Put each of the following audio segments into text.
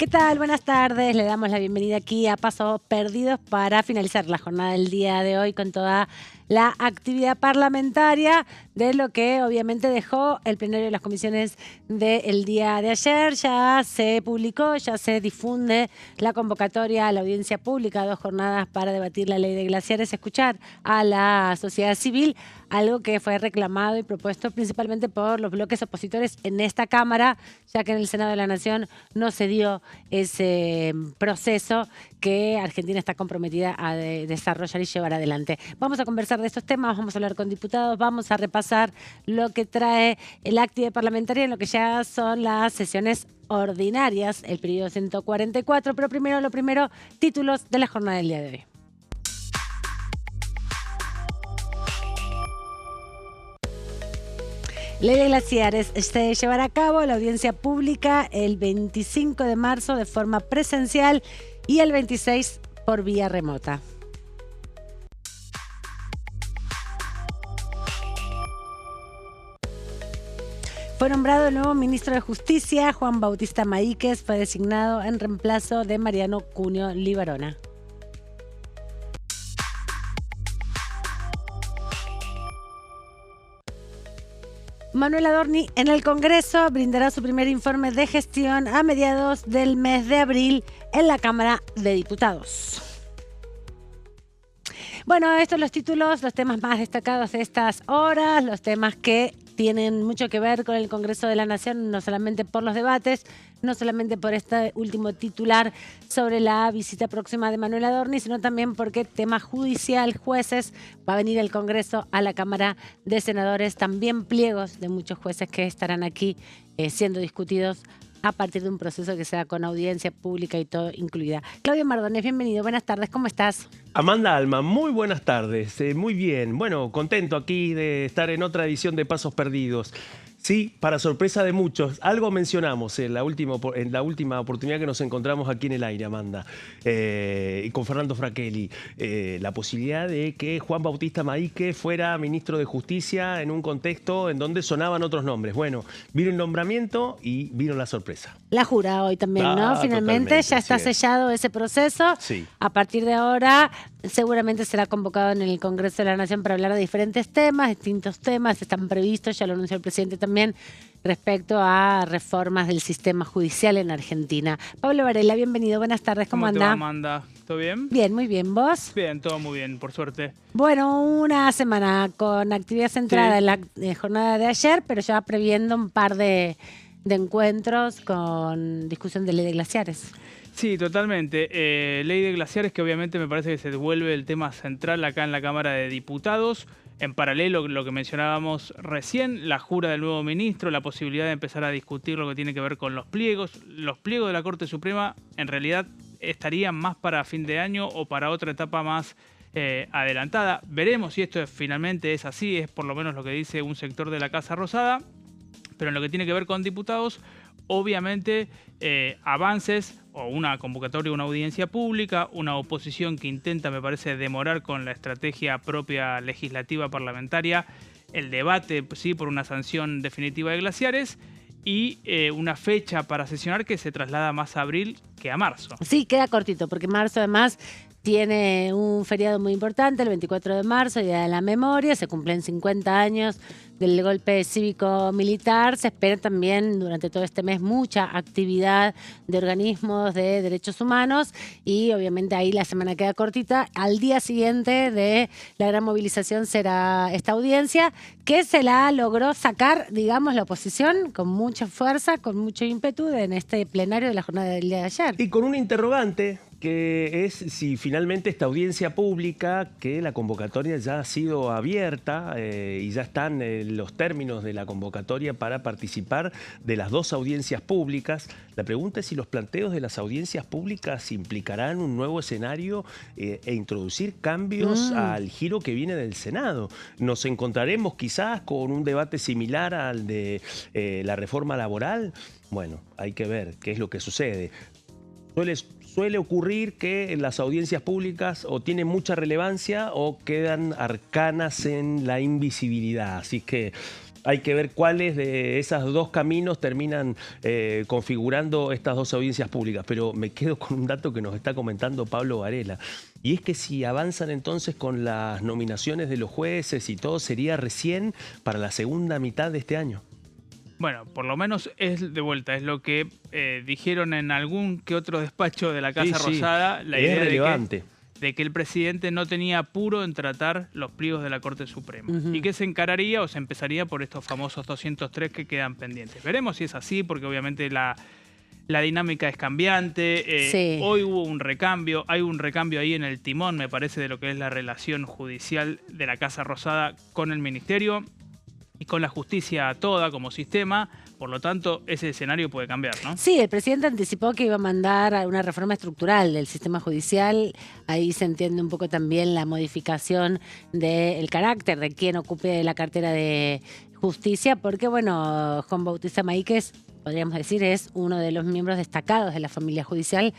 ¿Qué tal? Buenas tardes. Le damos la bienvenida aquí a Pasos Perdidos para finalizar la jornada del día de hoy con toda la actividad parlamentaria de lo que obviamente dejó el plenario de las comisiones del día de ayer. Ya se publicó, ya se difunde la convocatoria a la audiencia pública, 2 jornadas para debatir la ley de glaciares, escuchar a la sociedad civil, algo que fue reclamado y propuesto principalmente por los bloques opositores en esta Cámara, ya que en el Senado de la Nación no se dio ese proceso que Argentina está comprometida a desarrollar y llevar adelante. Vamos a conversar de estos temas, vamos a hablar con diputados, vamos a repasar lo que trae la actividad parlamentaria en lo que ya son las sesiones ordinarias, el periodo 144, pero lo primero, títulos de la jornada del día de hoy. Ley de glaciares se llevará a cabo la audiencia pública el 25 de marzo de forma presencial y el 26 por vía remota. Fue nombrado el nuevo ministro de Justicia. Juan Bautista Maíquez fue designado en reemplazo de Mariano Cunio Libarona. Manuel Adorni en el Congreso brindará su primer informe de gestión a mediados del mes de abril en la Cámara de Diputados. Bueno, estos son los títulos, los temas más destacados de estas horas, los temas que tienen mucho que ver con el Congreso de la Nación, no solamente por los debates, no solamente por este último titular sobre la visita próxima de Manuel Adorni, sino también porque tema judicial, jueces, va a venir el Congreso a la Cámara de Senadores, también pliegos de muchos jueces que estarán aquí siendo discutidos a partir de un proceso que sea con audiencia pública y todo incluida. Claudio Mardones, bienvenido, buenas tardes, ¿cómo estás? Amanda Alma, muy buenas tardes, muy bien. Bueno, contento aquí de estar en otra edición de Pasos Perdidos. Sí, para sorpresa de muchos, algo mencionamos en la última oportunidad que nos encontramos aquí en el aire, Amanda, y con Fernando Fracchelli, la posibilidad de que Juan Bautista Maíquez fuera ministro de Justicia en un contexto en donde sonaban otros nombres. Bueno, vino el nombramiento y vino la sorpresa. La jura hoy también, ¿no? Finalmente ya está sellado ese proceso. Sí. A partir de ahora seguramente será convocado en el Congreso de la Nación para hablar de diferentes temas, distintos temas, están previstos, ya lo anunció el presidente también, respecto a reformas del sistema judicial en Argentina. Pablo Varela, bienvenido, buenas tardes, ¿cómo anda? ¿Cómo te va, Amanda? ¿Todo bien? Bien, muy bien, ¿vos? Bien, todo muy bien, por suerte. Bueno, una semana con actividad centrada en la jornada de ayer, pero ya previendo un par de encuentros con discusión de ley de glaciares. Sí, totalmente. Ley de glaciares, que obviamente me parece que se devuelve el tema central acá en la Cámara de Diputados. En paralelo, lo que mencionábamos recién, la jura del nuevo ministro, la posibilidad de empezar a discutir lo que tiene que ver con los pliegos. Los pliegos de la Corte Suprema en realidad estarían más para fin de año o para otra etapa más adelantada. Veremos si esto finalmente es así, es por lo menos lo que dice un sector de la Casa Rosada. Pero en lo que tiene que ver con diputados, obviamente avances o una convocatoria, una audiencia pública, una oposición que intenta, me parece, demorar con la estrategia propia legislativa parlamentaria el debate, sí, por una sanción definitiva de glaciares y una fecha para sesionar que se traslada más a abril que a marzo. Sí, queda cortito, porque marzo además tiene un feriado muy importante, el 24 de marzo, Día de la Memoria, se cumplen 50 años del golpe cívico-militar, se espera también durante todo este mes mucha actividad de organismos de derechos humanos y obviamente ahí la semana queda cortita. Al día siguiente de la gran movilización será esta audiencia que se la logró sacar, digamos, la oposición con mucha fuerza, con mucho ímpetu en este plenario de la jornada del día de ayer. Y con un interrogante, que es si finalmente esta audiencia pública, que la convocatoria ya ha sido abierta y ya están los términos de la convocatoria para participar de las 2 audiencias públicas. La pregunta es si los planteos de las audiencias públicas implicarán un nuevo escenario e introducir cambios al giro que viene del Senado. Nos encontraremos quizás con un debate similar al de la reforma laboral. Bueno, hay que ver qué es lo que sucede. Suele ocurrir que las audiencias públicas o tienen mucha relevancia o quedan arcanas en la invisibilidad. Así que hay que ver cuáles de esos dos caminos terminan configurando estas dos audiencias públicas. Pero me quedo con un dato que nos está comentando Pablo Varela. Y es que si avanzan entonces con las nominaciones de los jueces y todo, sería recién para la segunda mitad de este año. Bueno, por lo menos es de vuelta, es lo que dijeron en algún que otro despacho de la Casa Rosada. La idea es relevante. De que el presidente no tenía apuro en tratar los pliegos de la Corte Suprema y que se encararía o se empezaría por estos famosos 203 que quedan pendientes. Veremos si es así, porque obviamente la dinámica es cambiante. Hoy hubo un recambio, hay un recambio ahí en el timón, me parece, de lo que es la relación judicial de la Casa Rosada con el Ministerio y con la justicia toda como sistema. Por lo tanto, ese escenario puede cambiar, ¿no? Sí, el presidente anticipó que iba a mandar una reforma estructural del sistema judicial. Ahí se entiende un poco también la modificación del carácter de quien ocupe la cartera de justicia, porque, bueno, Juan Bautista Maíquez, podríamos decir, es uno de los miembros destacados de la familia judicial,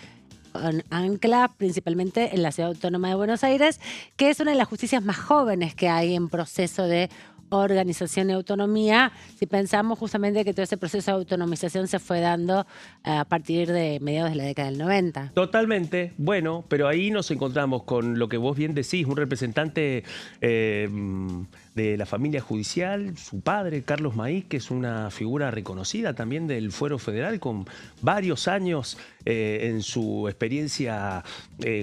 con ancla principalmente en la Ciudad Autónoma de Buenos Aires, que es una de las justicias más jóvenes que hay en proceso de organización y autonomía, si pensamos justamente que todo ese proceso de autonomización se fue dando a partir de mediados de la década del 90. Totalmente, bueno, pero ahí nos encontramos con lo que vos bien decís, un representante de la familia judicial, su padre, Carlos Maíz, que es una figura reconocida también del Fuero Federal, con varios años en su experiencia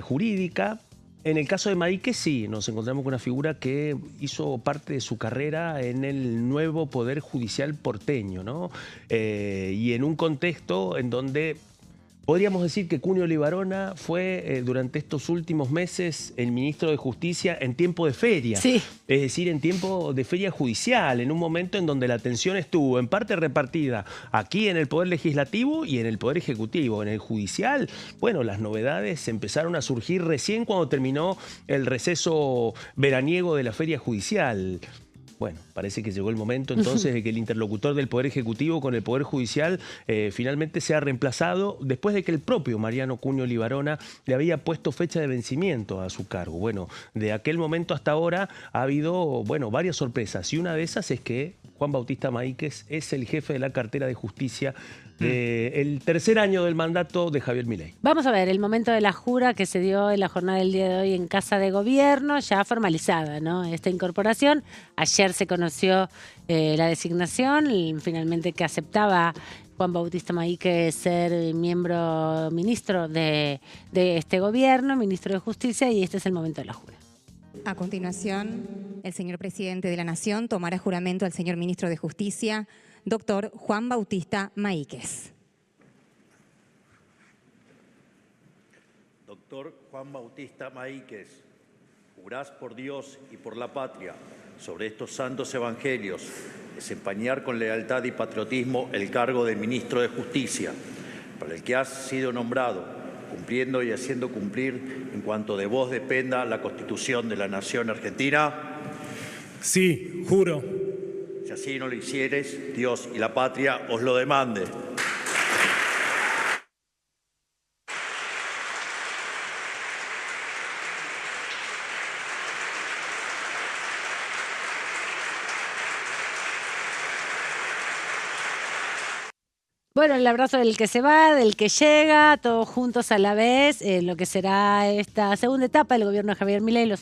jurídica. En el caso de Maíquez, sí, nos encontramos con una figura que hizo parte de su carrera en el nuevo Poder Judicial porteño, ¿no? Y en un contexto en donde podríamos decir que Cunio Libarona fue durante estos últimos meses el ministro de Justicia en tiempo de feria. Sí. Es decir, en tiempo de feria judicial, en un momento en donde la atención estuvo en parte repartida aquí en el Poder Legislativo y en el Poder Ejecutivo. En el judicial, bueno, las novedades empezaron a surgir recién cuando terminó el receso veraniego de la feria judicial. Bueno, parece que llegó el momento entonces de que el interlocutor del Poder Ejecutivo con el Poder Judicial finalmente sea reemplazado después de que el propio Mariano Cunio Libarona le había puesto fecha de vencimiento a su cargo. Bueno, de aquel momento hasta ahora ha habido, bueno, varias sorpresas y una de esas es que Juan Bautista Maíquez es el jefe de la cartera de Justicia el tercer año del mandato de Javier Milei. Vamos a ver el momento de la jura que se dio en la jornada del día de hoy en Casa de Gobierno, ya formalizada, ¿no? Esta incorporación. Ayer se conoció la designación, finalmente que aceptaba Juan Bautista Maíquez ser ministro de este gobierno, ministro de Justicia, y este es el momento de la jura. A continuación, el señor presidente de la Nación tomará juramento al señor ministro de Justicia, doctor Juan Bautista Maíquez. Doctor Juan Bautista Maíquez, jurás por Dios y por la patria sobre estos santos evangelios desempeñar con lealtad y patriotismo el cargo de ministro de Justicia, para el que has sido nombrado, cumpliendo y haciendo cumplir en cuanto de vos dependa la Constitución de la Nación Argentina. Sí, juro. Si así no lo hicieres, Dios y la patria os lo demande. Bueno, el abrazo del que se va, del que llega, todos juntos a la vez, lo que será esta segunda etapa del gobierno de Javier Milei, los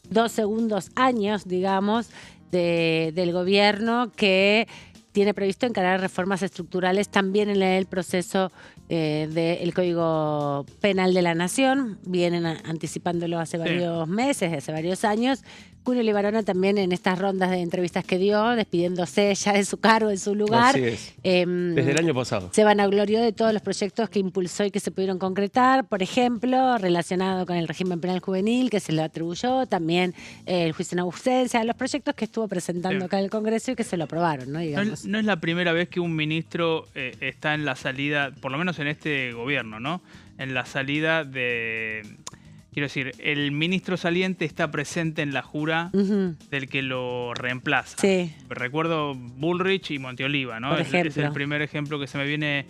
2 segundos años, digamos, del gobierno que tiene previsto encarar reformas estructurales también en el proceso del Código Penal de la Nación. Vienen anticipándolo hace varios meses, hace varios años. Cunio Libarona también en estas rondas de entrevistas que dio, despidiéndose ya de su cargo, de su lugar. Así es. Desde el año pasado. Se vanaglorió de todos los proyectos que impulsó y que se pudieron concretar. Por ejemplo, relacionado con el régimen penal juvenil, que se le atribuyó. También el juicio en ausencia. Los proyectos que estuvo presentando acá en el Congreso y que se lo aprobaron, ¿no? Digamos. No es la primera vez que un ministro está en la salida, por lo menos en este gobierno, ¿no? En la salida de... Quiero decir, el ministro saliente está presente en la jura del que lo reemplaza. Sí. Recuerdo Bullrich y Monteoliva, ¿no? Es el primer ejemplo que se me viene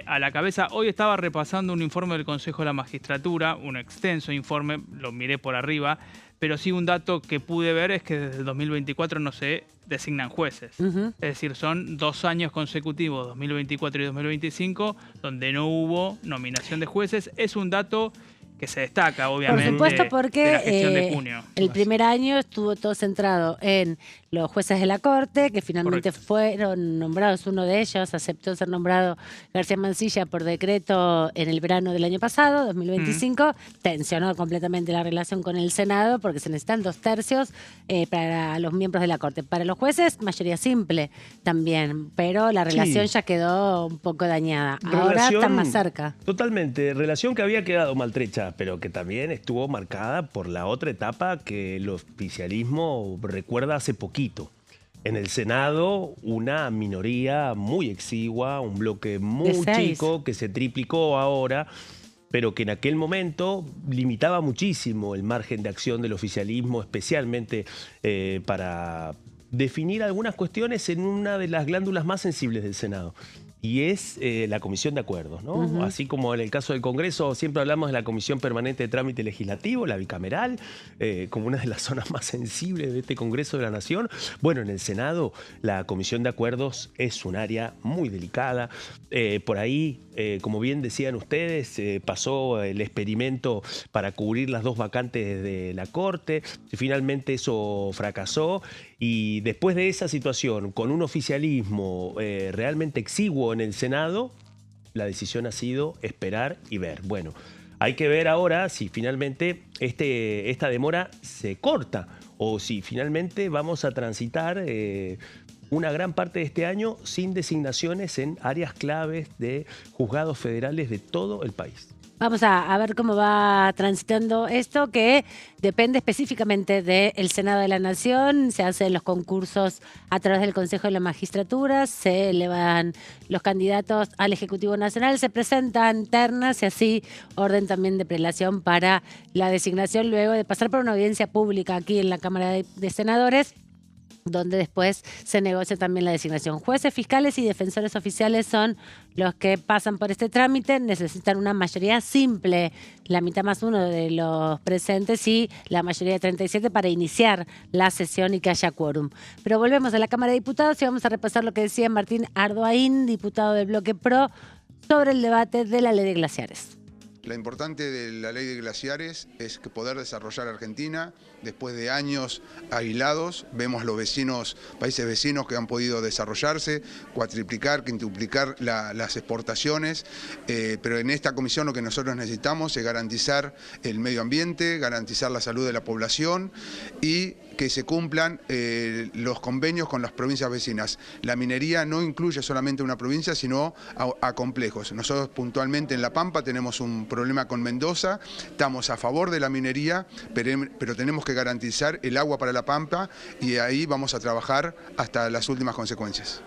a la cabeza. Hoy estaba repasando un informe del Consejo de la Magistratura, un extenso informe, lo miré por arriba, pero sí un dato que pude ver es que desde el 2024 no se designan jueces. Es decir, son 2 años consecutivos, 2024 y 2025, donde no hubo nominación de jueces. Es un dato que se destaca, obviamente, por supuesto, porque de la gestión de junio. El primer año estuvo todo centrado en los jueces de la Corte, que finalmente fueron nombrados. Uno de ellos aceptó ser nombrado García Mansilla por decreto en el verano del año pasado, 2025. Tensionó completamente la relación con el Senado porque se necesitan 2/3 para los miembros de la Corte. Para los jueces, mayoría simple también, pero la relación ya quedó un poco dañada. Ahora están más cerca. Totalmente, relación que había quedado maltrecha, pero que también estuvo marcada por la otra etapa que el oficialismo recuerda hace poquito. En el Senado, una minoría muy exigua, un bloque muy chico que se triplicó ahora, pero que en aquel momento limitaba muchísimo el margen de acción del oficialismo, especialmente para definir algunas cuestiones en una de las glándulas más sensibles del Senado. Y es la Comisión de Acuerdos, ¿no? Así como en el caso del Congreso siempre hablamos de la Comisión Permanente de Trámite Legislativo, la bicameral, como una de las zonas más sensibles de este Congreso de la Nación. Bueno, en el Senado la Comisión de Acuerdos es un área muy delicada. Por ahí, como bien decían ustedes, pasó el experimento para cubrir las 2 vacantes de la Corte. Finalmente eso fracasó. Y después de esa situación, con un oficialismo realmente exiguo en el Senado, la decisión ha sido esperar y ver. Bueno, hay que ver ahora si finalmente esta demora se corta o si finalmente vamos a transitar una gran parte de este año sin designaciones en áreas claves de juzgados federales de todo el país. Vamos a ver cómo va transitando esto, que depende específicamente del Senado de la Nación. Se hacen los concursos a través del Consejo de la Magistratura, se elevan los candidatos al Ejecutivo Nacional, se presentan ternas y así orden también de prelación para la designación luego de pasar por una audiencia pública aquí en la Cámara de Senadores, donde después se negocia también la designación. Jueces, fiscales y defensores oficiales son los que pasan por este trámite, necesitan una mayoría simple, la mitad más uno de los presentes y la mayoría de 37 para iniciar la sesión y que haya quórum. Pero volvemos a la Cámara de Diputados y vamos a repasar lo que decía Martín Ardoaín, diputado del Bloque PRO, sobre el debate de la ley de glaciares. Lo importante de la ley de glaciares es que poder desarrollar Argentina después de años aislados. Vemos los países vecinos que han podido desarrollarse, cuatriplicar, quintuplicar las exportaciones, pero en esta comisión lo que nosotros necesitamos es garantizar el medio ambiente, garantizar la salud de la población y que se cumplan los convenios con las provincias vecinas. La minería no incluye solamente una provincia, sino a complejos. Nosotros puntualmente en La Pampa tenemos un problema con Mendoza, estamos a favor de la minería, pero tenemos que garantizar el agua para La Pampa y ahí vamos a trabajar hasta las últimas consecuencias.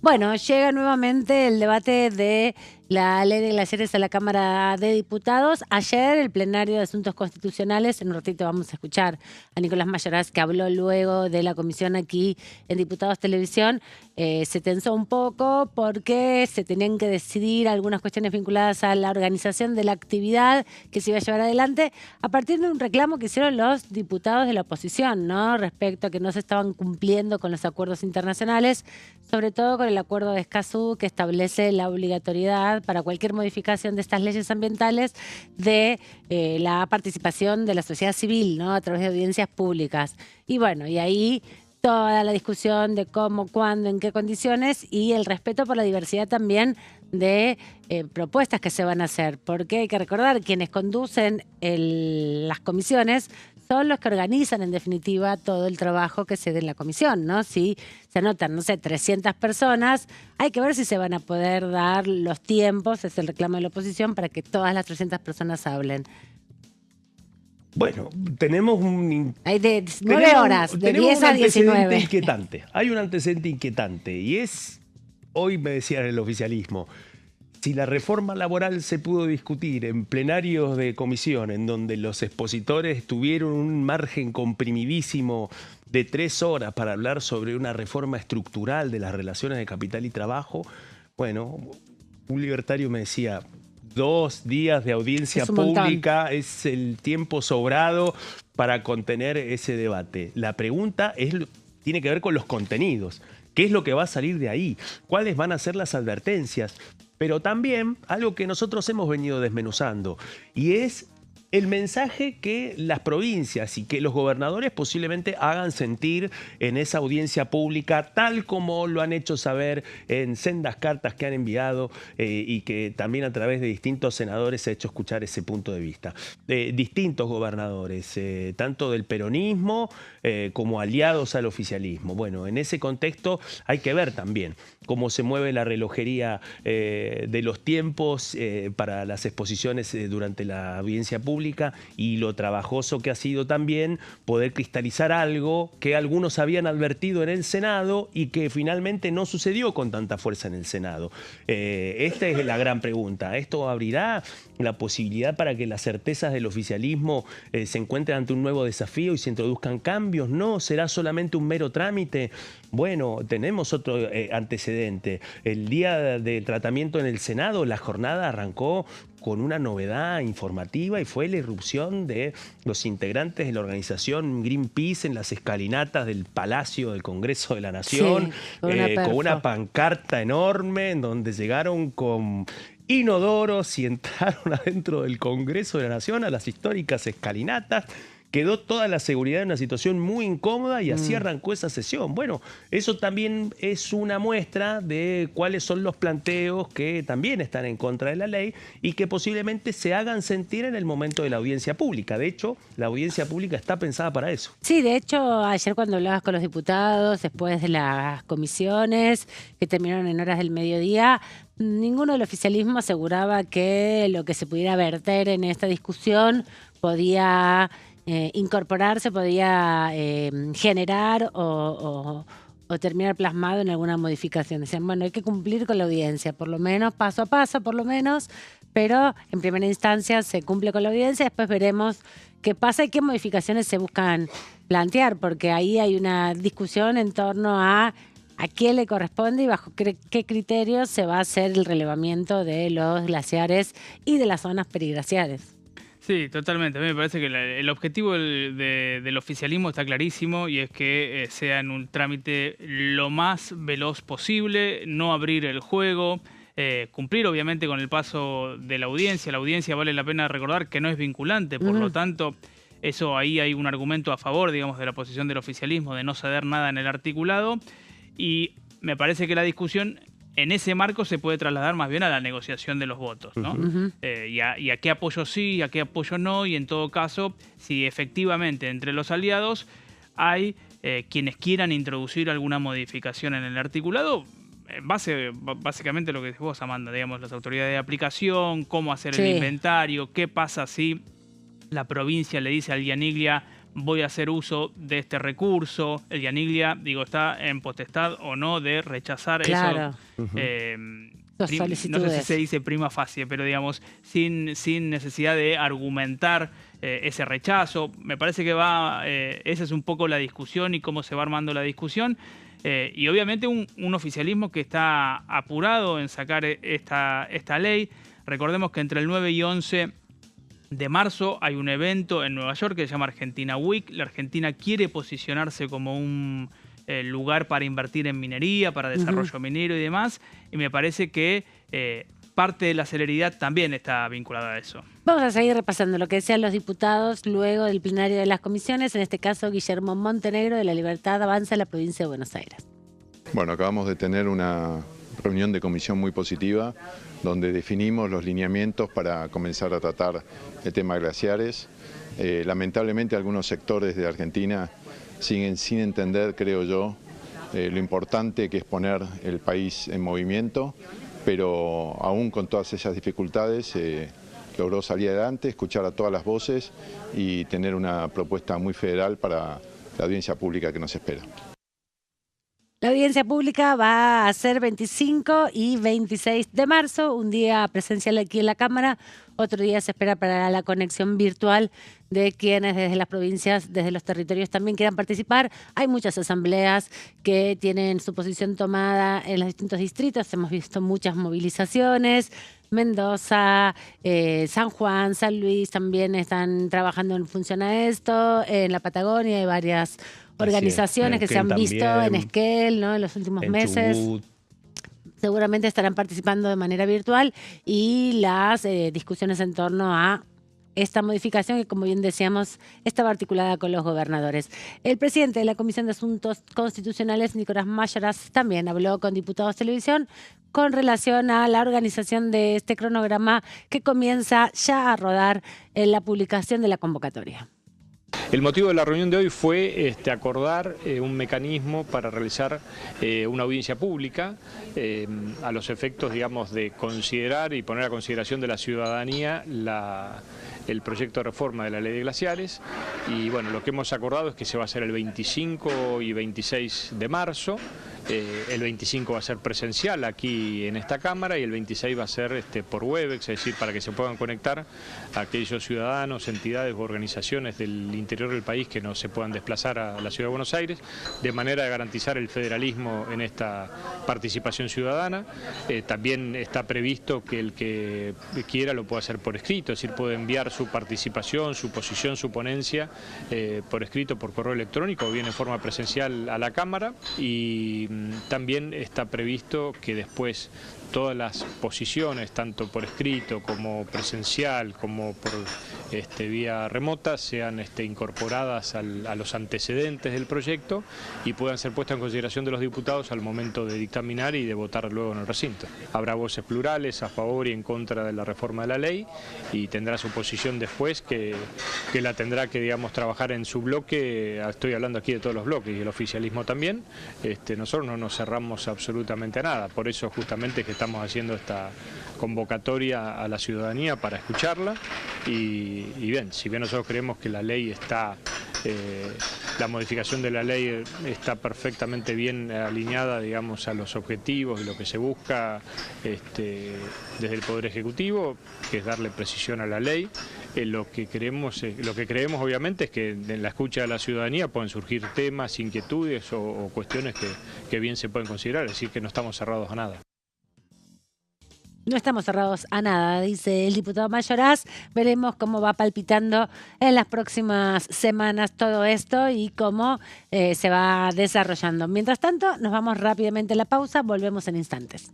Bueno, llega nuevamente el debate de la ley de glaciares a la Cámara de Diputados. Ayer el plenario de Asuntos Constitucionales, en un ratito vamos a escuchar a Nicolás Mayoraz, que habló luego de la comisión aquí en Diputados Televisión, se tensó un poco porque se tenían que decidir algunas cuestiones vinculadas a la organización de la actividad que se iba a llevar adelante a partir de un reclamo que hicieron los diputados de la oposición, ¿no? Respecto a que no se estaban cumpliendo con los acuerdos internacionales, sobre todo con el acuerdo de Escazú, que establece la obligatoriedad para cualquier modificación de estas leyes ambientales de la participación de la sociedad civil, ¿no? A través de audiencias públicas. Y bueno, y ahí toda la discusión de cómo, cuándo, en qué condiciones y el respeto por la diversidad también de propuestas que se van a hacer. Porque hay que recordar, quienes conducen las comisiones son los que organizan en definitiva todo el trabajo que se dé en la comisión, ¿no? Si se anotan, no sé, 300 personas, hay que ver si se van a poder dar los tiempos, es el reclamo de la oposición, para que todas las 300 personas hablen. Bueno, tenemos Hay de 9 horas, de 10 a 19. Inquietante. Hay un antecedente inquietante y es, hoy me decían el oficialismo, si la reforma laboral se pudo discutir en plenarios de comisión, en donde los expositores tuvieron un margen comprimidísimo de 3 horas para hablar sobre una reforma estructural de las relaciones de capital y trabajo, bueno, un libertario me decía, 2 días de audiencia Es un montón. pública es el tiempo sobrado para contener ese debate. La pregunta tiene que ver con los contenidos. ¿Qué es lo que va a salir de ahí? ¿Cuáles van a ser las advertencias? Pero también algo que nosotros hemos venido desmenuzando, y es el mensaje que las provincias y que los gobernadores posiblemente hagan sentir en esa audiencia pública, tal como lo han hecho saber en sendas cartas que han enviado y que también a través de distintos senadores se ha hecho escuchar ese punto de vista. Distintos gobernadores, tanto del peronismo como aliados al oficialismo. Bueno, en ese contexto hay que ver también cómo se mueve la relojería de los tiempos para las exposiciones durante la audiencia pública y lo trabajoso que ha sido también poder cristalizar algo que algunos habían advertido en el Senado y que finalmente no sucedió con tanta fuerza en el Senado. Esta es la gran pregunta. ¿Esto abrirá la posibilidad para que las certezas del oficialismo se encuentren ante un nuevo desafío y se introduzcan cambios? ¿No? ¿Será solamente un mero trámite? Bueno, tenemos otro antecedente. El día del tratamiento en el Senado, la jornada arrancó con una novedad informativa y fue la irrupción de los integrantes de la organización Greenpeace en las escalinatas del Palacio del Congreso de la Nación, sí, con una pancarta enorme en donde llegaron con inodoros y entraron adentro del Congreso de la Nación a las históricas escalinatas. Quedó toda la seguridad en una situación muy incómoda y así arrancó esa sesión. Bueno, eso también es una muestra de cuáles son los planteos que también están en contra de la ley y que posiblemente se hagan sentir en el momento de la audiencia pública. De hecho, la audiencia pública está pensada para eso. Sí, de hecho, ayer cuando hablabas con los diputados, después de las comisiones que terminaron en horas del mediodía, ninguno del oficialismo aseguraba que lo que se pudiera verter en esta discusión podía incorporarse, podía generar o terminar plasmado en alguna modificación. Decían, bueno, hay que cumplir con la audiencia, por lo menos, paso a paso, por lo menos, pero en primera instancia se cumple con la audiencia, después veremos qué pasa y qué modificaciones se buscan plantear, porque ahí hay una discusión en torno a quién le corresponde y bajo qué criterios se va a hacer el relevamiento de los glaciares y de las zonas periglaciares. Sí, totalmente. A mí me parece que el objetivo del oficialismo está clarísimo y es que sea en un trámite lo más veloz posible, no abrir el juego, cumplir obviamente con el paso de la audiencia. La audiencia, vale la pena recordar que no es vinculante, por lo tanto, eso ahí hay un argumento a favor, digamos, de la posición del oficialismo de no ceder nada en el articulado y me parece que la discusión en ese marco se puede trasladar más bien a la negociación de los votos, ¿no? Y a qué apoyo sí, a qué apoyo no, y en todo caso, si efectivamente entre los aliados hay quienes quieran introducir alguna modificación en el articulado, básicamente lo que decís vos, Amanda, digamos, las autoridades de aplicación, cómo hacer el inventario, qué pasa si la provincia le dice al IANIGLIA voy a hacer uso de este recurso. El IANIGLIA, digo, está en potestad o no de rechazar eso. No sé si se dice prima facie, pero digamos, sin necesidad de argumentar ese rechazo. Me parece que esa es un poco la discusión y cómo se va armando la discusión. Y obviamente un oficialismo que está apurado en sacar esta ley. Recordemos que entre el 9 y 11 de marzo hay un evento en Nueva York que se llama Argentina Week. La Argentina quiere posicionarse como un lugar para invertir en minería, para desarrollo minero y demás. Y me parece que parte de la celeridad también está vinculada a eso. Vamos a seguir repasando lo que decían los diputados luego del plenario de las comisiones. En este caso, Guillermo Montenegro, de La Libertad Avanza, en la provincia de Buenos Aires. Bueno, acabamos de tener una reunión de comisión muy positiva donde definimos los lineamientos para comenzar a tratar el tema de glaciares. Lamentablemente algunos sectores de Argentina siguen sin entender, creo yo, lo importante que es poner el país en movimiento, pero aún con todas esas dificultades logró salir adelante, escuchar a todas las voces y tener una propuesta muy federal para la audiencia pública que nos espera. La audiencia pública va a ser 25 y 26 de marzo, un día presencial aquí en la Cámara, Otro día se espera para la conexión virtual de quienes desde las provincias, desde los territorios también quieran participar. Hay muchas asambleas que tienen su posición tomada en los distintos distritos. Hemos visto muchas movilizaciones. Mendoza, San Juan, San Luis también están trabajando en función a esto. En la Patagonia hay varias organizaciones que se han visto en Esquel, ¿no? En los últimos meses. Chubut. Seguramente estarán participando de manera virtual y las discusiones en torno a esta modificación que, como bien decíamos, estaba articulada con los gobernadores. El presidente de la Comisión de Asuntos Constitucionales, Nicolás Mayoras, también habló con Diputados Televisión con relación a la organización de este cronograma que comienza ya a rodar en la publicación de la convocatoria. El motivo de la reunión de hoy fue acordar un mecanismo para realizar una audiencia pública a los efectos, digamos, de considerar y poner a consideración de la ciudadanía el proyecto de reforma de la ley de glaciares. Y bueno, lo que hemos acordado es que se va a hacer el 25 y 26 de marzo. El 25 va a ser presencial aquí en esta Cámara y el 26 va a ser por Webex, es decir, para que se puedan conectar a aquellos ciudadanos, entidades u organizaciones del interior del país que no se puedan desplazar a la Ciudad de Buenos Aires, de manera de garantizar el federalismo en esta participación ciudadana. También está previsto que el que quiera lo pueda hacer por escrito, es decir, puede enviar su participación, su posición, su ponencia por escrito, por correo electrónico o bien en forma presencial a la Cámara. Y también está previsto que después todas las posiciones, tanto por escrito como presencial, como por vía remota, sean incorporadas a los antecedentes del proyecto y puedan ser puestas en consideración de los diputados al momento de dictaminar y de votar luego en el recinto. Habrá voces plurales a favor y en contra de la reforma de la ley y tendrá su posición después que la tendrá que, digamos, trabajar en su bloque. Estoy hablando aquí de todos los bloques y el oficialismo también. Nosotros no nos cerramos absolutamente a nada, por eso justamente que estamos haciendo esta convocatoria a la ciudadanía para escucharla y bien, si bien nosotros creemos que la ley está, la modificación de la ley está perfectamente bien alineada, digamos, a los objetivos y lo que se busca desde el Poder Ejecutivo, que es darle precisión a la ley. Lo que creemos obviamente es que en la escucha de la ciudadanía pueden surgir temas, inquietudes o cuestiones que bien se pueden considerar, es decir, que no estamos cerrados a nada. No estamos cerrados a nada, dice el diputado Mayoras. Veremos cómo va palpitando en las próximas semanas todo esto y cómo se va desarrollando. Mientras tanto, nos vamos rápidamente a la pausa, volvemos en instantes.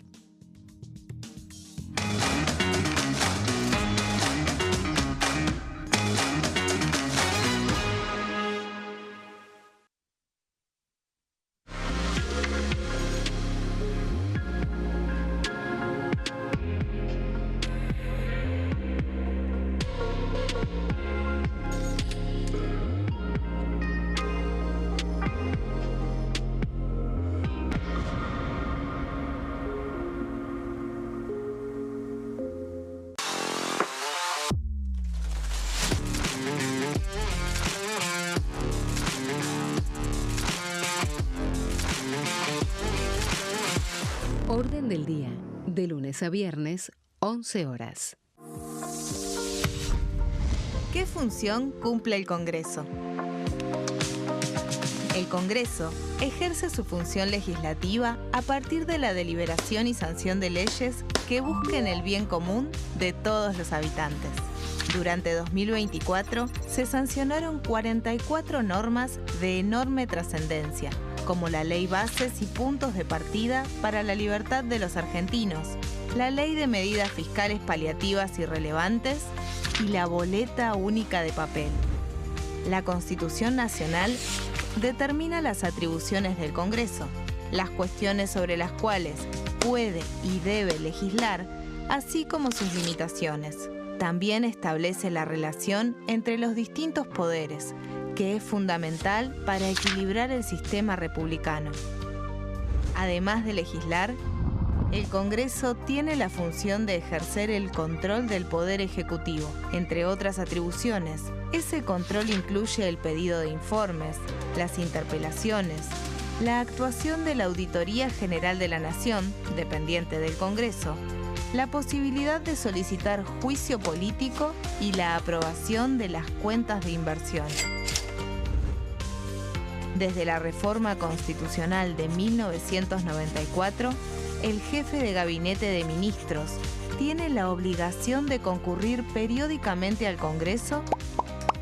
Orden del día, de lunes a viernes, 11 horas. ¿Qué función cumple el Congreso? El Congreso ejerce su función legislativa a partir de la deliberación y sanción de leyes que busquen el bien común de todos los habitantes. Durante 2024 se sancionaron 44 normas de enorme trascendencia, como la Ley Bases y Puntos de Partida para la Libertad de los Argentinos, la Ley de Medidas Fiscales Paliativas y Relevantes y la Boleta Única de Papel. La Constitución Nacional determina las atribuciones del Congreso, las cuestiones sobre las cuales puede y debe legislar, así como sus limitaciones. También establece la relación entre los distintos poderes, que es fundamental para equilibrar el sistema republicano. Además de legislar, el Congreso tiene la función de ejercer el control del Poder Ejecutivo. Entre otras atribuciones, ese control incluye el pedido de informes, las interpelaciones, la actuación de la Auditoría General de la Nación, dependiente del Congreso, la posibilidad de solicitar juicio político y la aprobación de las cuentas de inversión. Desde la reforma constitucional de 1994, el jefe de gabinete de ministros tiene la obligación de concurrir periódicamente al Congreso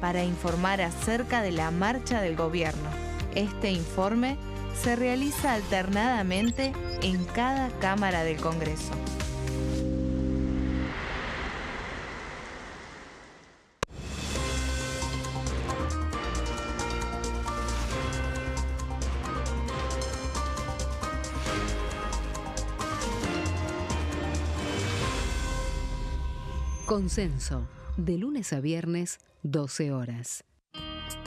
para informar acerca de la marcha del gobierno. Este informe se realiza alternadamente en cada Cámara del Congreso. Consenso, de lunes a viernes, 12 horas.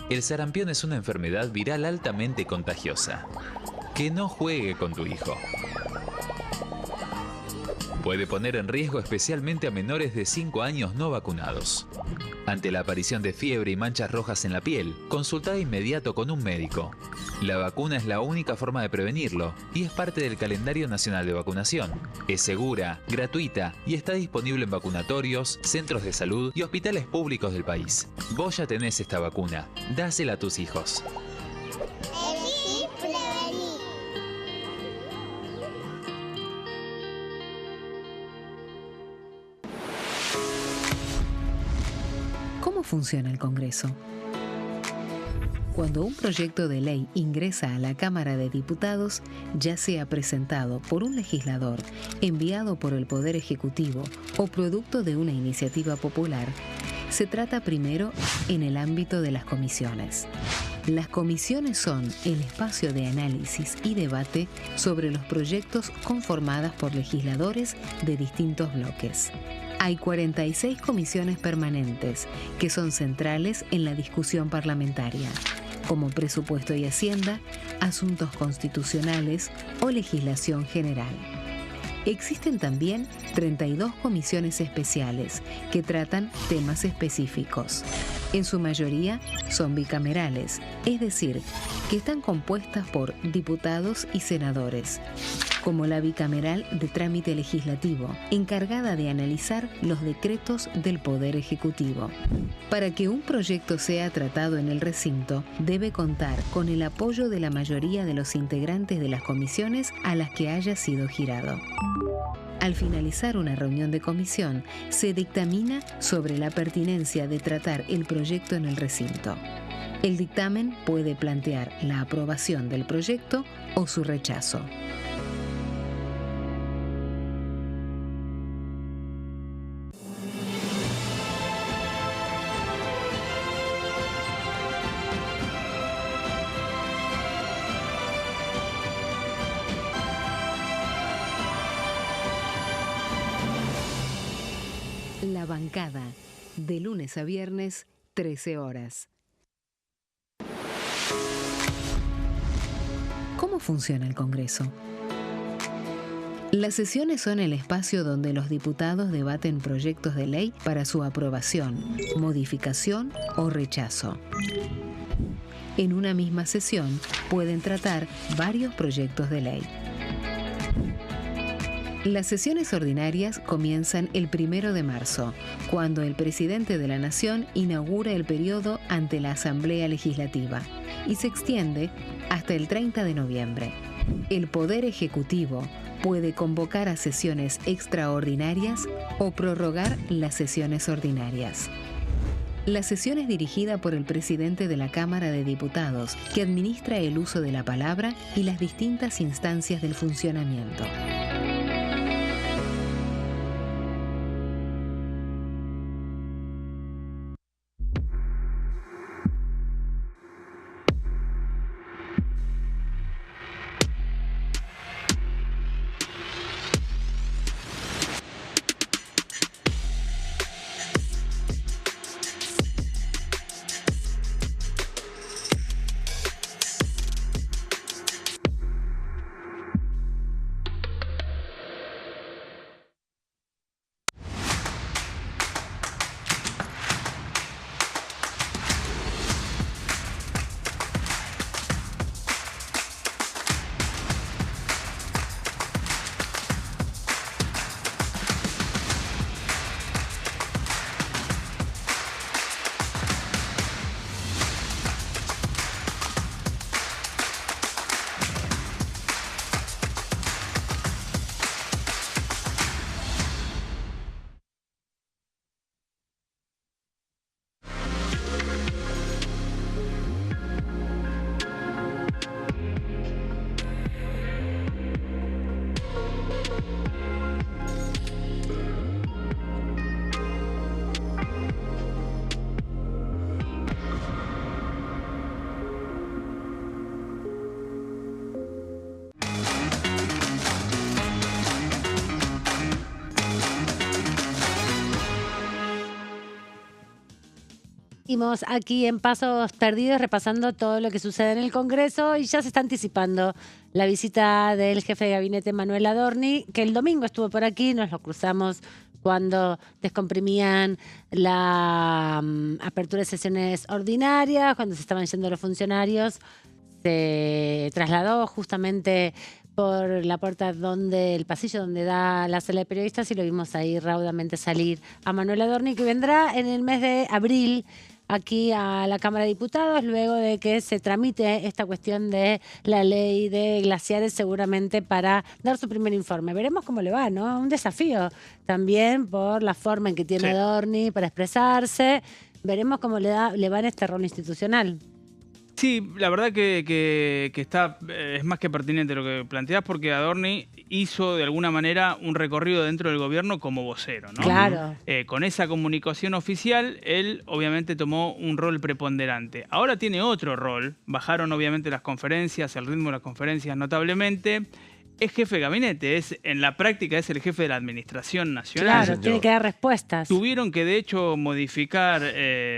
El sarampión es una enfermedad viral altamente contagiosa. Que no juegue con tu hijo. Puede poner en riesgo especialmente a menores de 5 años no vacunados. Ante la aparición de fiebre y manchas rojas en la piel, consulta de inmediato con un médico. La vacuna es la única forma de prevenirlo y es parte del calendario nacional de vacunación. Es segura, gratuita y está disponible en vacunatorios, centros de salud y hospitales públicos del país. Vos ya tenés esta vacuna. Dásela a tus hijos. ¿Cómo funciona el Congreso? Cuando un proyecto de ley ingresa a la Cámara de Diputados, ya sea presentado por un legislador, enviado por el Poder Ejecutivo o producto de una iniciativa popular, se trata primero en el ámbito de las comisiones. Las comisiones son el espacio de análisis y debate sobre los proyectos conformadas por legisladores de distintos bloques. Hay 46 comisiones permanentes que son centrales en la discusión parlamentaria, como Presupuesto y Hacienda, Asuntos Constitucionales o Legislación General. Existen también 32 comisiones especiales que tratan temas específicos. En su mayoría son bicamerales, es decir, que están compuestas por diputados y senadores, como la bicameral de trámite legislativo, encargada de analizar los decretos del Poder Ejecutivo. Para que un proyecto sea tratado en el recinto, debe contar con el apoyo de la mayoría de los integrantes de las comisiones a las que haya sido girado. Al finalizar una reunión de comisión, se dictamina sobre la pertinencia de tratar el proyecto en el recinto. El dictamen puede plantear la aprobación del proyecto o su rechazo. La bancada, de lunes a viernes, 13 horas. ¿Cómo funciona el Congreso? Las sesiones son el espacio donde los diputados debaten proyectos de ley para su aprobación, modificación o rechazo. En una misma sesión pueden tratar varios proyectos de ley. Las sesiones ordinarias comienzan el 1 de marzo, cuando el presidente de la Nación inaugura el periodo ante la Asamblea Legislativa y se extiende hasta el 30 de noviembre. El Poder Ejecutivo puede convocar a sesiones extraordinarias o prorrogar las sesiones ordinarias. La sesión es dirigida por el presidente de la Cámara de Diputados, que administra el uso de la palabra y las distintas instancias del funcionamiento. Seguimos aquí en Pasos Perdidos repasando todo lo que sucede en el Congreso y ya se está anticipando la visita del jefe de gabinete Manuel Adorni, que el domingo estuvo por aquí, nos lo cruzamos cuando descomprimían la apertura de sesiones ordinarias, cuando se estaban yendo los funcionarios, se trasladó justamente por la puerta el pasillo donde da la sala de periodistas y lo vimos ahí raudamente salir a Manuel Adorni, que vendrá en el mes de abril aquí a la Cámara de Diputados, luego de que se tramite esta cuestión de la ley de glaciares, seguramente para dar su primer informe. Veremos cómo le va, ¿no? Un desafío también por la forma en que tiene Adorni para expresarse. Veremos cómo le va en este rol institucional. Sí, la verdad que es más que pertinente lo que planteás, porque Adorni hizo de alguna manera un recorrido dentro del gobierno como vocero, ¿no? Claro. Con esa comunicación oficial, él obviamente tomó un rol preponderante. Ahora tiene otro rol, bajaron obviamente las conferencias, el ritmo de las conferencias notablemente. Es jefe de gabinete, en la práctica es el jefe de la Administración Nacional. Claro, tiene que dar respuestas. Tuvieron que, de hecho, modificar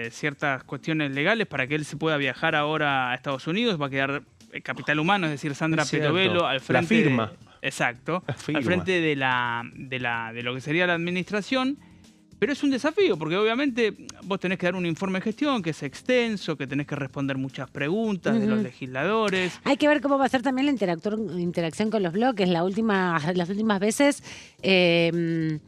ciertas cuestiones legales para que él se pueda viajar ahora a Estados Unidos. Va a quedar Capital Humano, es decir, Sandra Petovelo al frente. La firma. Exacto. Al frente de lo que sería la administración. Pero es un desafío, porque obviamente vos tenés que dar un informe de gestión que es extenso, que tenés que responder muchas preguntas de los legisladores. Hay que ver cómo va a ser también la interacción con los bloques. Las últimas veces que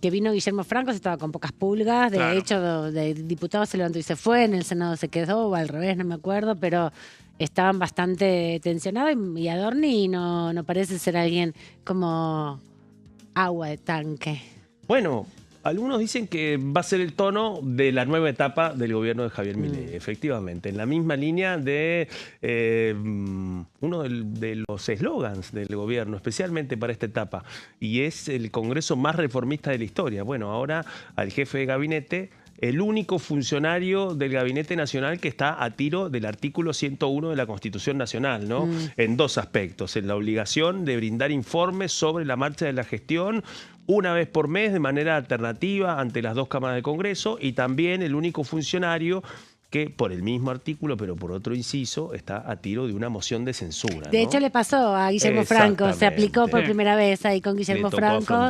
vino Guillermo Franco se estaba con pocas pulgas. De hecho, de diputados se levantó y se fue, en el Senado se quedó, o al revés, no me acuerdo, pero estaban bastante tensionados y Adorni no parece ser alguien como agua de tanque. Bueno, algunos dicen que va a ser el tono de la nueva etapa del gobierno de Javier Milei, efectivamente, en la misma línea de uno de los eslogans del gobierno, especialmente para esta etapa, y es el Congreso más reformista de la historia. Bueno, ahora al jefe de gabinete, el único funcionario del Gabinete Nacional que está a tiro del artículo 101 de la Constitución Nacional, ¿no? En dos aspectos, en la obligación de brindar informes sobre la marcha de la gestión una vez por mes de manera alternativa ante las dos cámaras de Congreso, y también el único funcionario que por el mismo artículo, pero por otro inciso, está a tiro de una moción de censura, ¿no? De hecho, le pasó a Guillermo Franco, se aplicó por primera vez ahí con Guillermo Franco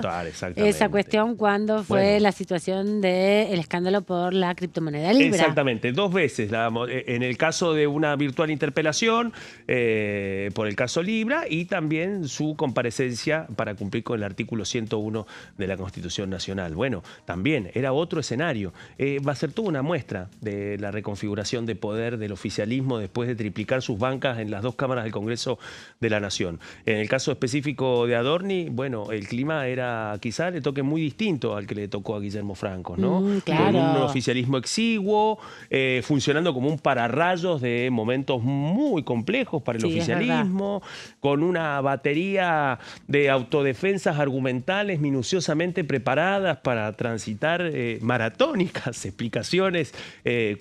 esa cuestión cuando fue la situación del escándalo por la criptomoneda Libra. Exactamente, dos veces, en el caso de una virtual interpelación por el caso Libra, y también su comparecencia para cumplir con el artículo 101 de la Constitución Nacional. Bueno, también era otro escenario. Va a ser toda una muestra de la configuración de poder del oficialismo después de triplicar sus bancas en las dos cámaras del Congreso de la Nación. En el caso específico de Adorni, bueno, el clima era quizá le toque muy distinto al que le tocó a Guillermo Franco, ¿no? Claro. Con un oficialismo exiguo, funcionando como un pararrayos de momentos muy complejos para el oficialismo, con una batería de autodefensas argumentales minuciosamente preparadas para transitar maratónicas explicaciones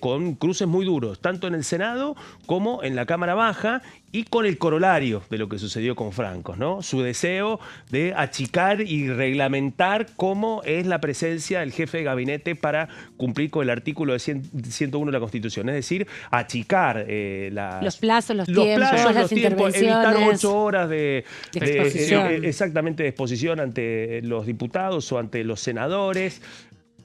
con cruces muy duros, tanto en el Senado como en la Cámara Baja, y con el corolario de lo que sucedió con Franco, ¿no? Su deseo de achicar y reglamentar cómo es la presencia del jefe de gabinete para cumplir con el artículo de 101 de la Constitución. Es decir, achicar los plazos, los tiempos, las intervenciones. Evitar 8 horas de exposición. Exactamente, de exposición ante los diputados o ante los senadores.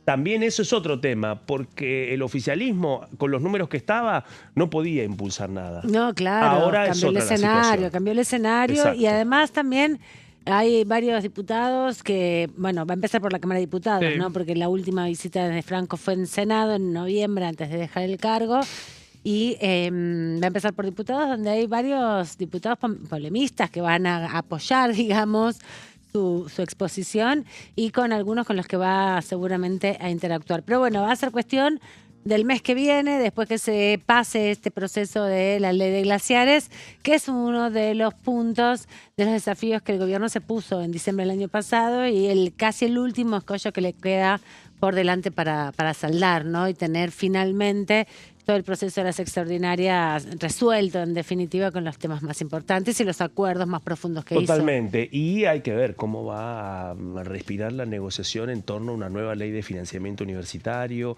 También eso es otro tema, porque el oficialismo, con los números que estaba, no podía impulsar nada. No, claro, ahora cambió el escenario, Exacto. Y además también hay varios diputados que, bueno, va a empezar por la Cámara de Diputados, ¿no? Porque la última visita de Franco fue en Senado en noviembre, antes de dejar el cargo. Y va a empezar por diputados, donde hay varios diputados polemistas que van a apoyar, digamos, su exposición, y con algunos con los que va seguramente a interactuar. Pero bueno, va a ser cuestión del mes que viene, después que se pase este proceso de la ley de glaciares, que es uno de los puntos, de los desafíos que el gobierno se puso en diciembre del año pasado, y casi el último escollo que le queda por delante para saldar, ¿no? Y tener finalmente todo el proceso de las extraordinarias resuelto, en definitiva, con los temas más importantes y los acuerdos más profundos que hizo. Totalmente. Y hay que ver cómo va a respirar la negociación en torno a una nueva ley de financiamiento universitario,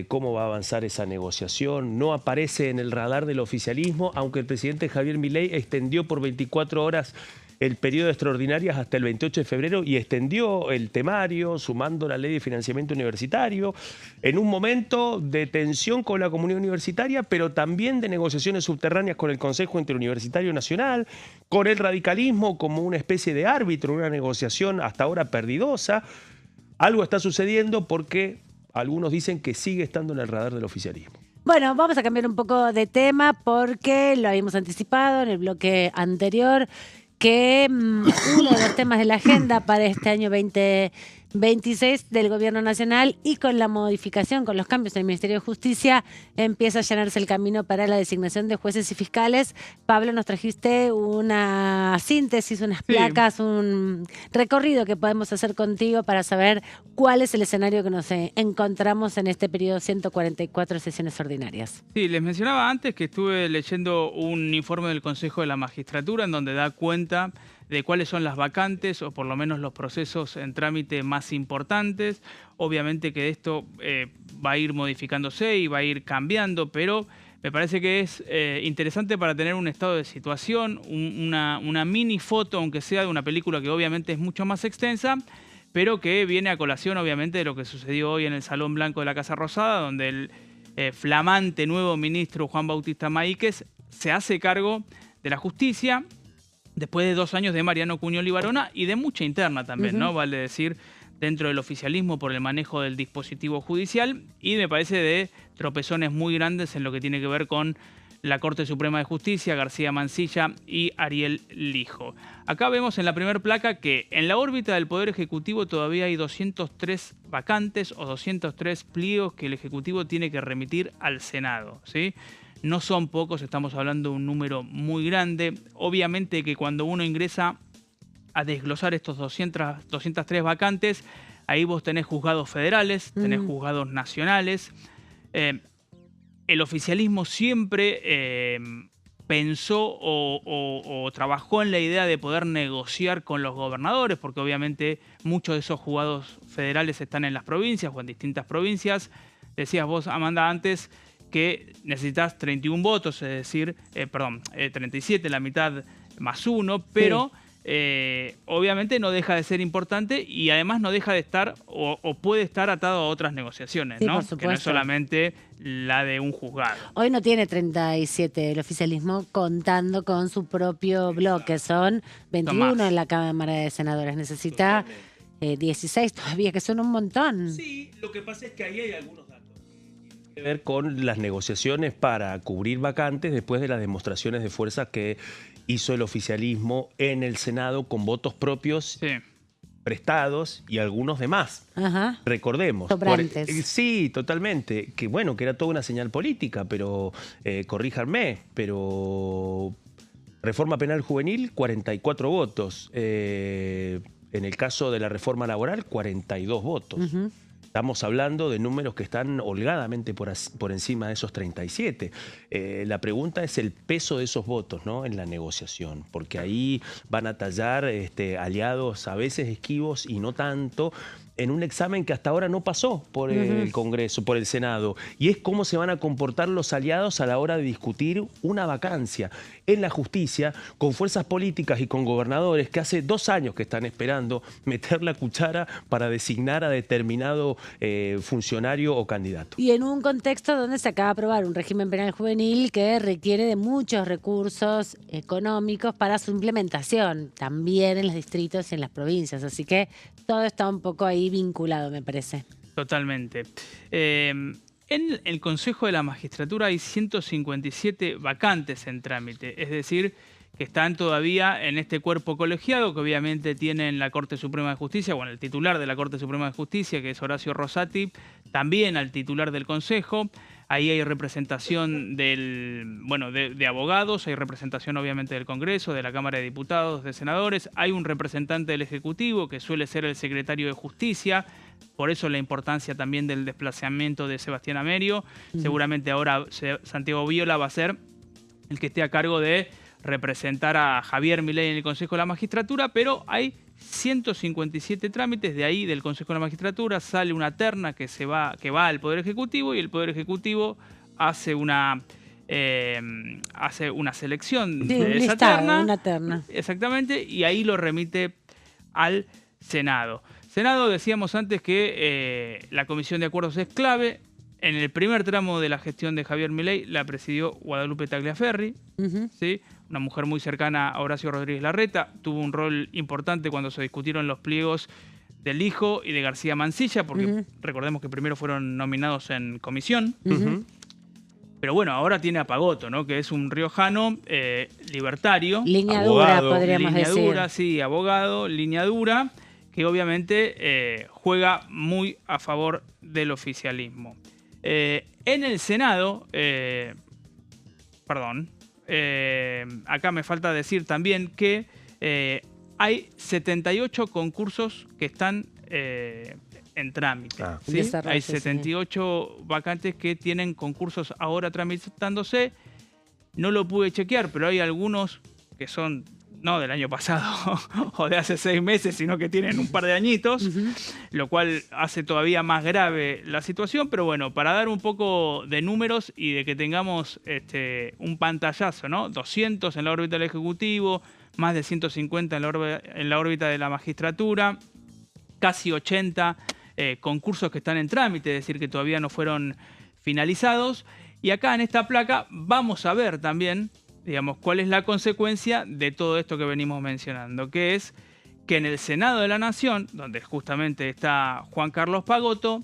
cómo va a avanzar esa negociación. No aparece en el radar del oficialismo, aunque el presidente Javier Milei extendió por 24 horas el periodo de extraordinarias hasta el 28 de febrero y extendió el temario, sumando la ley de financiamiento universitario, en un momento de tensión con la comunidad universitaria, pero también de negociaciones subterráneas con el Consejo Interuniversitario Nacional, con el radicalismo como una especie de árbitro, una negociación hasta ahora perdidosa. Algo está sucediendo porque algunos dicen que sigue estando en el radar del oficialismo. Bueno, vamos a cambiar un poco de tema porque lo habíamos anticipado en el bloque anterior, que uno de los temas de la agenda para este año 2026 del Gobierno Nacional y con la modificación, con los cambios en el Ministerio de Justicia, empieza a allanarse el camino para la designación de jueces y fiscales. Pablo, nos trajiste una síntesis, unas placas, un recorrido que podemos hacer contigo para saber cuál es el escenario que nos encontramos en este periodo 144 sesiones ordinarias. Sí, les mencionaba antes que estuve leyendo un informe del Consejo de la Magistratura en donde da cuenta de cuáles son las vacantes o por lo menos los procesos en trámite más importantes. Obviamente que esto va a ir modificándose y va a ir cambiando, pero me parece que es interesante para tener un estado de situación, una mini foto, aunque sea de una película que obviamente es mucho más extensa, pero que viene a colación obviamente de lo que sucedió hoy en el Salón Blanco de la Casa Rosada, donde el flamante nuevo ministro Juan Bautista Maíquez se hace cargo de la justicia, después de 2 años de Mariano Cuñol y Varona y de mucha interna también, ¿no? Vale decir, dentro del oficialismo por el manejo del dispositivo judicial, y me parece de tropezones muy grandes en lo que tiene que ver con la Corte Suprema de Justicia, García Mansilla y Ariel Lijo. Acá vemos en la primera placa que en la órbita del Poder Ejecutivo todavía hay 203 vacantes o 203 pliegos que el Ejecutivo tiene que remitir al Senado, ¿sí? No son pocos, estamos hablando de un número muy grande. Obviamente que cuando uno ingresa a desglosar estos 203 vacantes, ahí vos tenés juzgados federales, tenés juzgados nacionales. El oficialismo siempre pensó o trabajó en la idea de poder negociar con los gobernadores, porque obviamente muchos de esos juzgados federales están en las provincias o en distintas provincias. Decías vos, Amanda, antes que necesitas 31 votos, es decir, 37, la mitad más 1, pero obviamente no deja de ser importante y además no deja de estar o puede estar atado a otras negociaciones, ¿no? Por supuesto. Que no es solamente la de un juzgado. Hoy no tiene 37 el oficialismo contando con su propio bloque, son 21 en la Cámara de Senadores, necesita 16 todavía, que son un montón. Sí, lo que pasa es que ahí hay algunos datos que ver con las negociaciones para cubrir vacantes después de las demostraciones de fuerza que hizo el oficialismo en el Senado con votos propios prestados y algunos demás. Recordemos. Sobrantes. Sí, totalmente. Que bueno, que era toda una señal política, pero corríjanme, pero reforma penal juvenil, 44 votos. En el caso de la reforma laboral, 42 votos. Estamos hablando de números que están holgadamente por encima de esos 37. La pregunta es el peso de esos votos, ¿no?, en la negociación, porque ahí van a tallar aliados a veces esquivos y no tanto, en un examen que hasta ahora no pasó por el Congreso, por el Senado, y es cómo se van a comportar los aliados a la hora de discutir una vacancia en la justicia con fuerzas políticas y con gobernadores que hace 2 años que están esperando meter la cuchara para designar a determinado funcionario o candidato. Y en un contexto donde se acaba de aprobar un régimen penal juvenil que requiere de muchos recursos económicos para su implementación, también en los distritos y en las provincias, así que todo está un poco ahí vinculado, me parece. Totalmente. En el Consejo de la Magistratura hay 157 vacantes en trámite, es decir, que están todavía en este cuerpo colegiado que obviamente tienen la Corte Suprema de Justicia, bueno, el titular de la Corte Suprema de Justicia, que es Horacio Rosati, también al titular del Consejo. Ahí hay representación de abogados, hay representación obviamente del Congreso, de la Cámara de Diputados, de senadores. Hay un representante del Ejecutivo que suele ser el secretario de Justicia, por eso la importancia también del desplazamiento de Sebastián Amerio. Seguramente ahora Santiago Viola va a ser el que esté a cargo de representar a Javier Milei en el Consejo de la Magistratura, pero hay 157 trámites. De ahí, del Consejo de la Magistratura, sale una terna que va al Poder Ejecutivo, y el Poder Ejecutivo hace una selección de esa terna. Una terna. Exactamente, y ahí lo remite al Senado. Senado, decíamos antes que la Comisión de Acuerdos es clave. En el primer tramo de la gestión de Javier Milei la presidió Guadalupe Tagliaferri, ¿sí? Una mujer muy cercana a Horacio Rodríguez Larreta. Tuvo un rol importante cuando se discutieron los pliegos del hijo y de García Mansilla, porque recordemos que primero fueron nominados en comisión. Pero bueno, ahora tiene a Pagotto, ¿no? Que es un riojano libertario. Línea dura, podríamos decir. Línea dura, sí, abogado, línea dura, que obviamente juega muy a favor del oficialismo. En el Senado, acá me falta decir también que hay 78 concursos que están en trámite. ¿Sí? Hay 78 vacantes que tienen concursos ahora tramitándose. No lo pude chequear, pero hay algunos que son no del año pasado o de hace 6 meses, sino que tienen un par de añitos, lo cual hace todavía más grave la situación. Pero bueno, para dar un poco de números y de que tengamos un pantallazo, ¿no? 200 en la órbita del Ejecutivo, más de 150 en la órbita de la magistratura, casi 80 concursos que están en trámite, es decir, que todavía no fueron finalizados. Y acá en esta placa vamos a ver también, digamos, cuál es la consecuencia de todo esto que venimos mencionando, que es que en el Senado de la Nación, donde justamente está Juan Carlos Pagotto,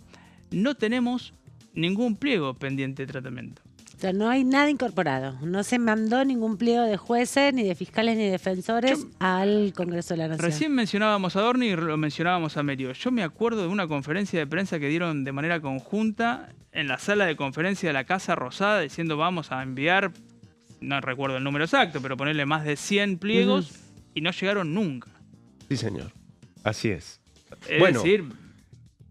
no tenemos ningún pliego pendiente de tratamiento. O sea, no hay nada incorporado. No se mandó ningún pliego de jueces, ni de fiscales, ni de defensores al Congreso de la Nación. Recién mencionábamos a Dorni y lo mencionábamos a Merio. Yo me acuerdo de una conferencia de prensa que dieron de manera conjunta en la sala de conferencia de la Casa Rosada, diciendo vamos a enviar, no recuerdo el número exacto, pero ponerle más de 100 pliegos y no llegaron nunca. Sí, señor. Así es. Es decir,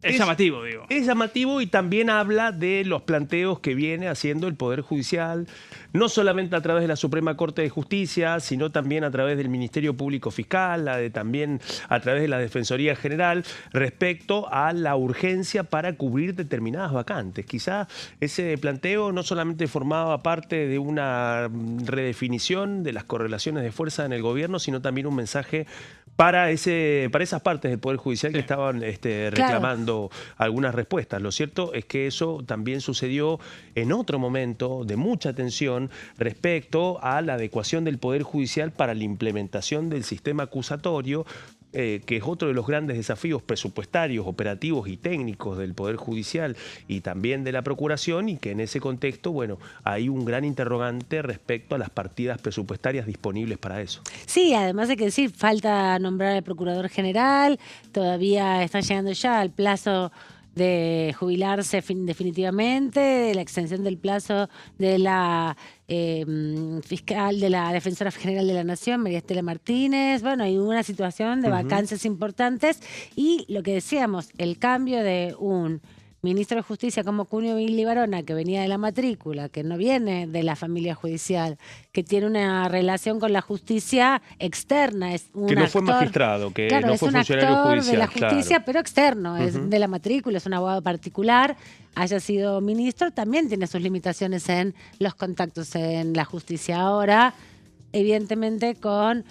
es llamativo, digo. Es llamativo, y también habla de los planteos que viene haciendo el Poder Judicial, no solamente a través de la Suprema Corte de Justicia, sino también a través del Ministerio Público Fiscal, también a través de la Defensoría General, respecto a la urgencia para cubrir determinadas vacantes. Quizá ese planteo no solamente formaba parte de una redefinición de las correlaciones de fuerza en el gobierno, sino también un mensaje para esas partes del Poder Judicial que estaban reclamando algunas respuestas. Lo cierto es que eso también sucedió en otro momento de mucha tensión respecto a la adecuación del Poder Judicial para la implementación del sistema acusatorio, que es otro de los grandes desafíos presupuestarios, operativos y técnicos del Poder Judicial y también de la Procuración, y que en ese contexto, bueno, hay un gran interrogante respecto a las partidas presupuestarias disponibles para eso. Sí, además hay que decir, falta nombrar al Procurador General, todavía están llegando ya al plazo de jubilarse definitivamente, de la extensión del plazo de la fiscal, de la Defensora General de la Nación, María Estela Martínez. Bueno, hay una situación de vacancias importantes, y lo que decíamos, el cambio de un ministro de Justicia como Cunio Vilivarona, que venía de la matrícula, que no viene de la familia judicial, que tiene una relación con la justicia externa, es un que no fue actor, magistrado, que claro, no fue funcionario judicial. Es un actor de la justicia, claro, pero externo, es de la matrícula, es un abogado particular, haya sido ministro, también tiene sus limitaciones en los contactos en la justicia. Ahora, evidentemente, con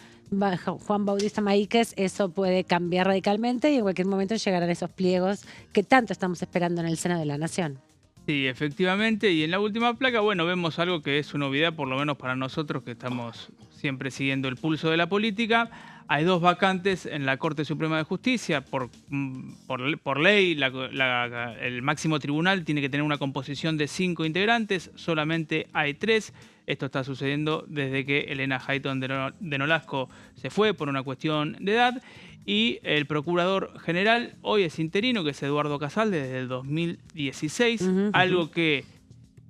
Juan Bautista Maíquez eso puede cambiar radicalmente, y en cualquier momento llegarán esos pliegos que tanto estamos esperando en el Senado de la Nación. Sí, efectivamente. Y en la última placa, bueno, vemos algo que es una novedad, por lo menos para nosotros que estamos siempre siguiendo el pulso de la política. Hay 2 vacantes en la Corte Suprema de Justicia. Por ley, el máximo tribunal tiene que tener una composición de 5 integrantes, solamente hay 3. Esto está sucediendo desde que Elena Hayton de Nolasco se fue por una cuestión de edad. Y el Procurador General hoy es interino, que es Eduardo Casal, desde el 2016. Algo que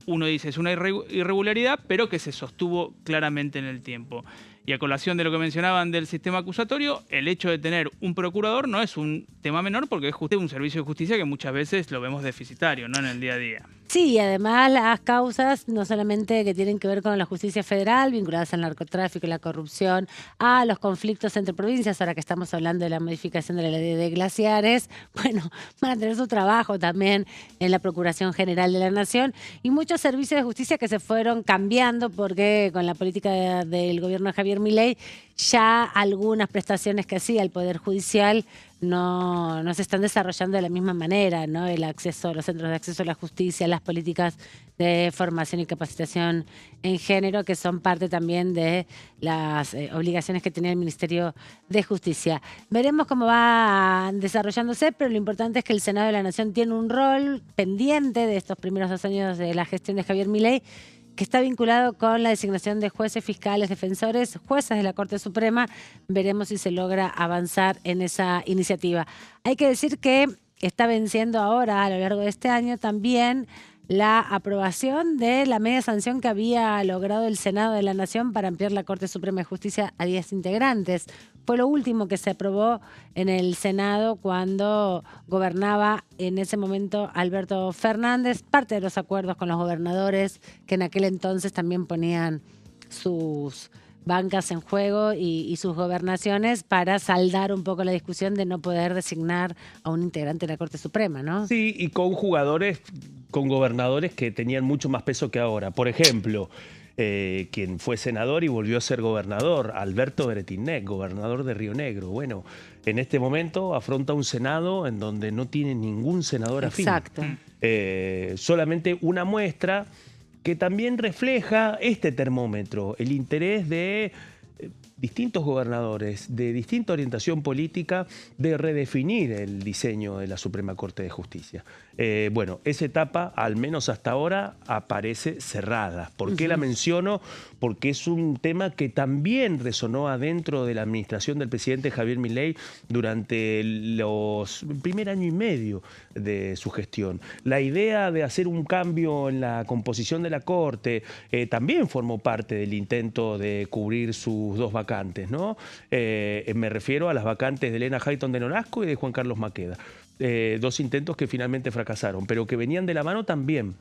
uno dice es una irregularidad, pero que se sostuvo claramente en el tiempo. Y a colación de lo que mencionaban del sistema acusatorio, el hecho de tener un procurador no es un tema menor, porque es un servicio de justicia que muchas veces lo vemos deficitario, ¿no?, en el día a día. Sí, y además las causas no solamente que tienen que ver con la justicia federal, vinculadas al narcotráfico y la corrupción, a los conflictos entre provincias, ahora que estamos hablando de la modificación de la ley de glaciares, bueno, van a tener su trabajo también en la Procuración General de la Nación y muchos servicios de justicia que se fueron cambiando porque con la política del gobierno de Javier Milei ya algunas prestaciones que hacía el Poder Judicial no se están desarrollando de la misma manera, ¿no? El acceso, los centros de acceso a la justicia, las políticas de formación y capacitación en género, que son parte también de las obligaciones que tenía el Ministerio de Justicia. Veremos cómo va desarrollándose, pero lo importante es que el Senado de la Nación tiene un rol pendiente de estos primeros 2 años de la gestión de Javier Milei, que está vinculado con la designación de jueces, fiscales, defensores, jueces de la Corte Suprema. Veremos si se logra avanzar en esa iniciativa. Hay que decir que está venciendo ahora, a lo largo de este año, también la aprobación de la media sanción que había logrado el Senado de la Nación para ampliar la Corte Suprema de Justicia a 10 integrantes. Fue lo último que se aprobó en el Senado cuando gobernaba en ese momento Alberto Fernández, parte de los acuerdos con los gobernadores que en aquel entonces también ponían sus bancas en juego y sus gobernaciones para saldar un poco la discusión de no poder designar a un integrante de la Corte Suprema, ¿no? Sí, y con jugadores, con gobernadores que tenían mucho más peso que ahora. Por ejemplo, quien fue senador y volvió a ser gobernador, Alberto Bretilnec, gobernador de Río Negro. Bueno, en este momento afronta un Senado en donde no tiene ningún senador afín. Exacto. Solamente una muestra que también refleja este termómetro, el interés de distintos gobernadores de distinta orientación política de redefinir el diseño de la Suprema Corte de Justicia. Bueno, esa etapa, al menos hasta ahora, aparece cerrada. ¿Por qué la menciono? Porque es un tema que también resonó adentro de la administración del presidente Javier Milei durante el primer año y medio de su gestión. La idea de hacer un cambio en la composición de la Corte también formó parte del intento de cubrir sus 2 vacantes, ¿no? Me refiero a las vacantes de Elena Hayton de Nolasco y de Juan Carlos Maqueda. 2 intentos que finalmente fracasaron, pero que venían de la mano también.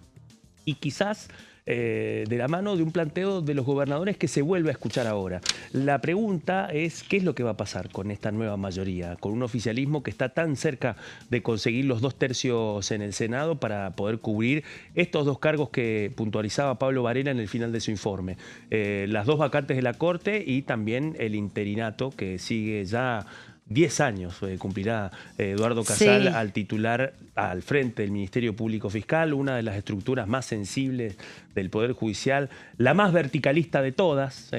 Y quizás de la mano de un planteo de los gobernadores que se vuelve a escuchar ahora. La pregunta es, ¿qué es lo que va a pasar con esta nueva mayoría? Con un oficialismo que está tan cerca de conseguir los 2/3 en el Senado para poder cubrir estos 2 cargos que puntualizaba Pablo Varela en el final de su informe. Las 2 vacantes de la Corte y también el interinato que sigue ya 10 años cumplirá Eduardo Casal al titular al frente del Ministerio Público Fiscal, una de las estructuras más sensibles del Poder Judicial, la más verticalista de todas,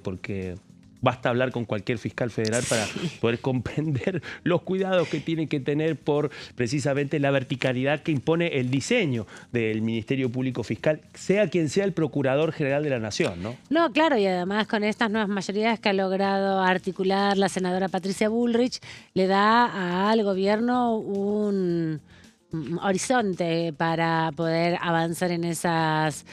porque basta hablar con cualquier fiscal federal para poder comprender los cuidados que tiene que tener por precisamente la verticalidad que impone el diseño del Ministerio Público Fiscal, sea quien sea el Procurador General de la Nación, ¿no? No, claro, y además con estas nuevas mayorías que ha logrado articular la senadora Patricia Bullrich, le da al gobierno un horizonte para poder avanzar en esos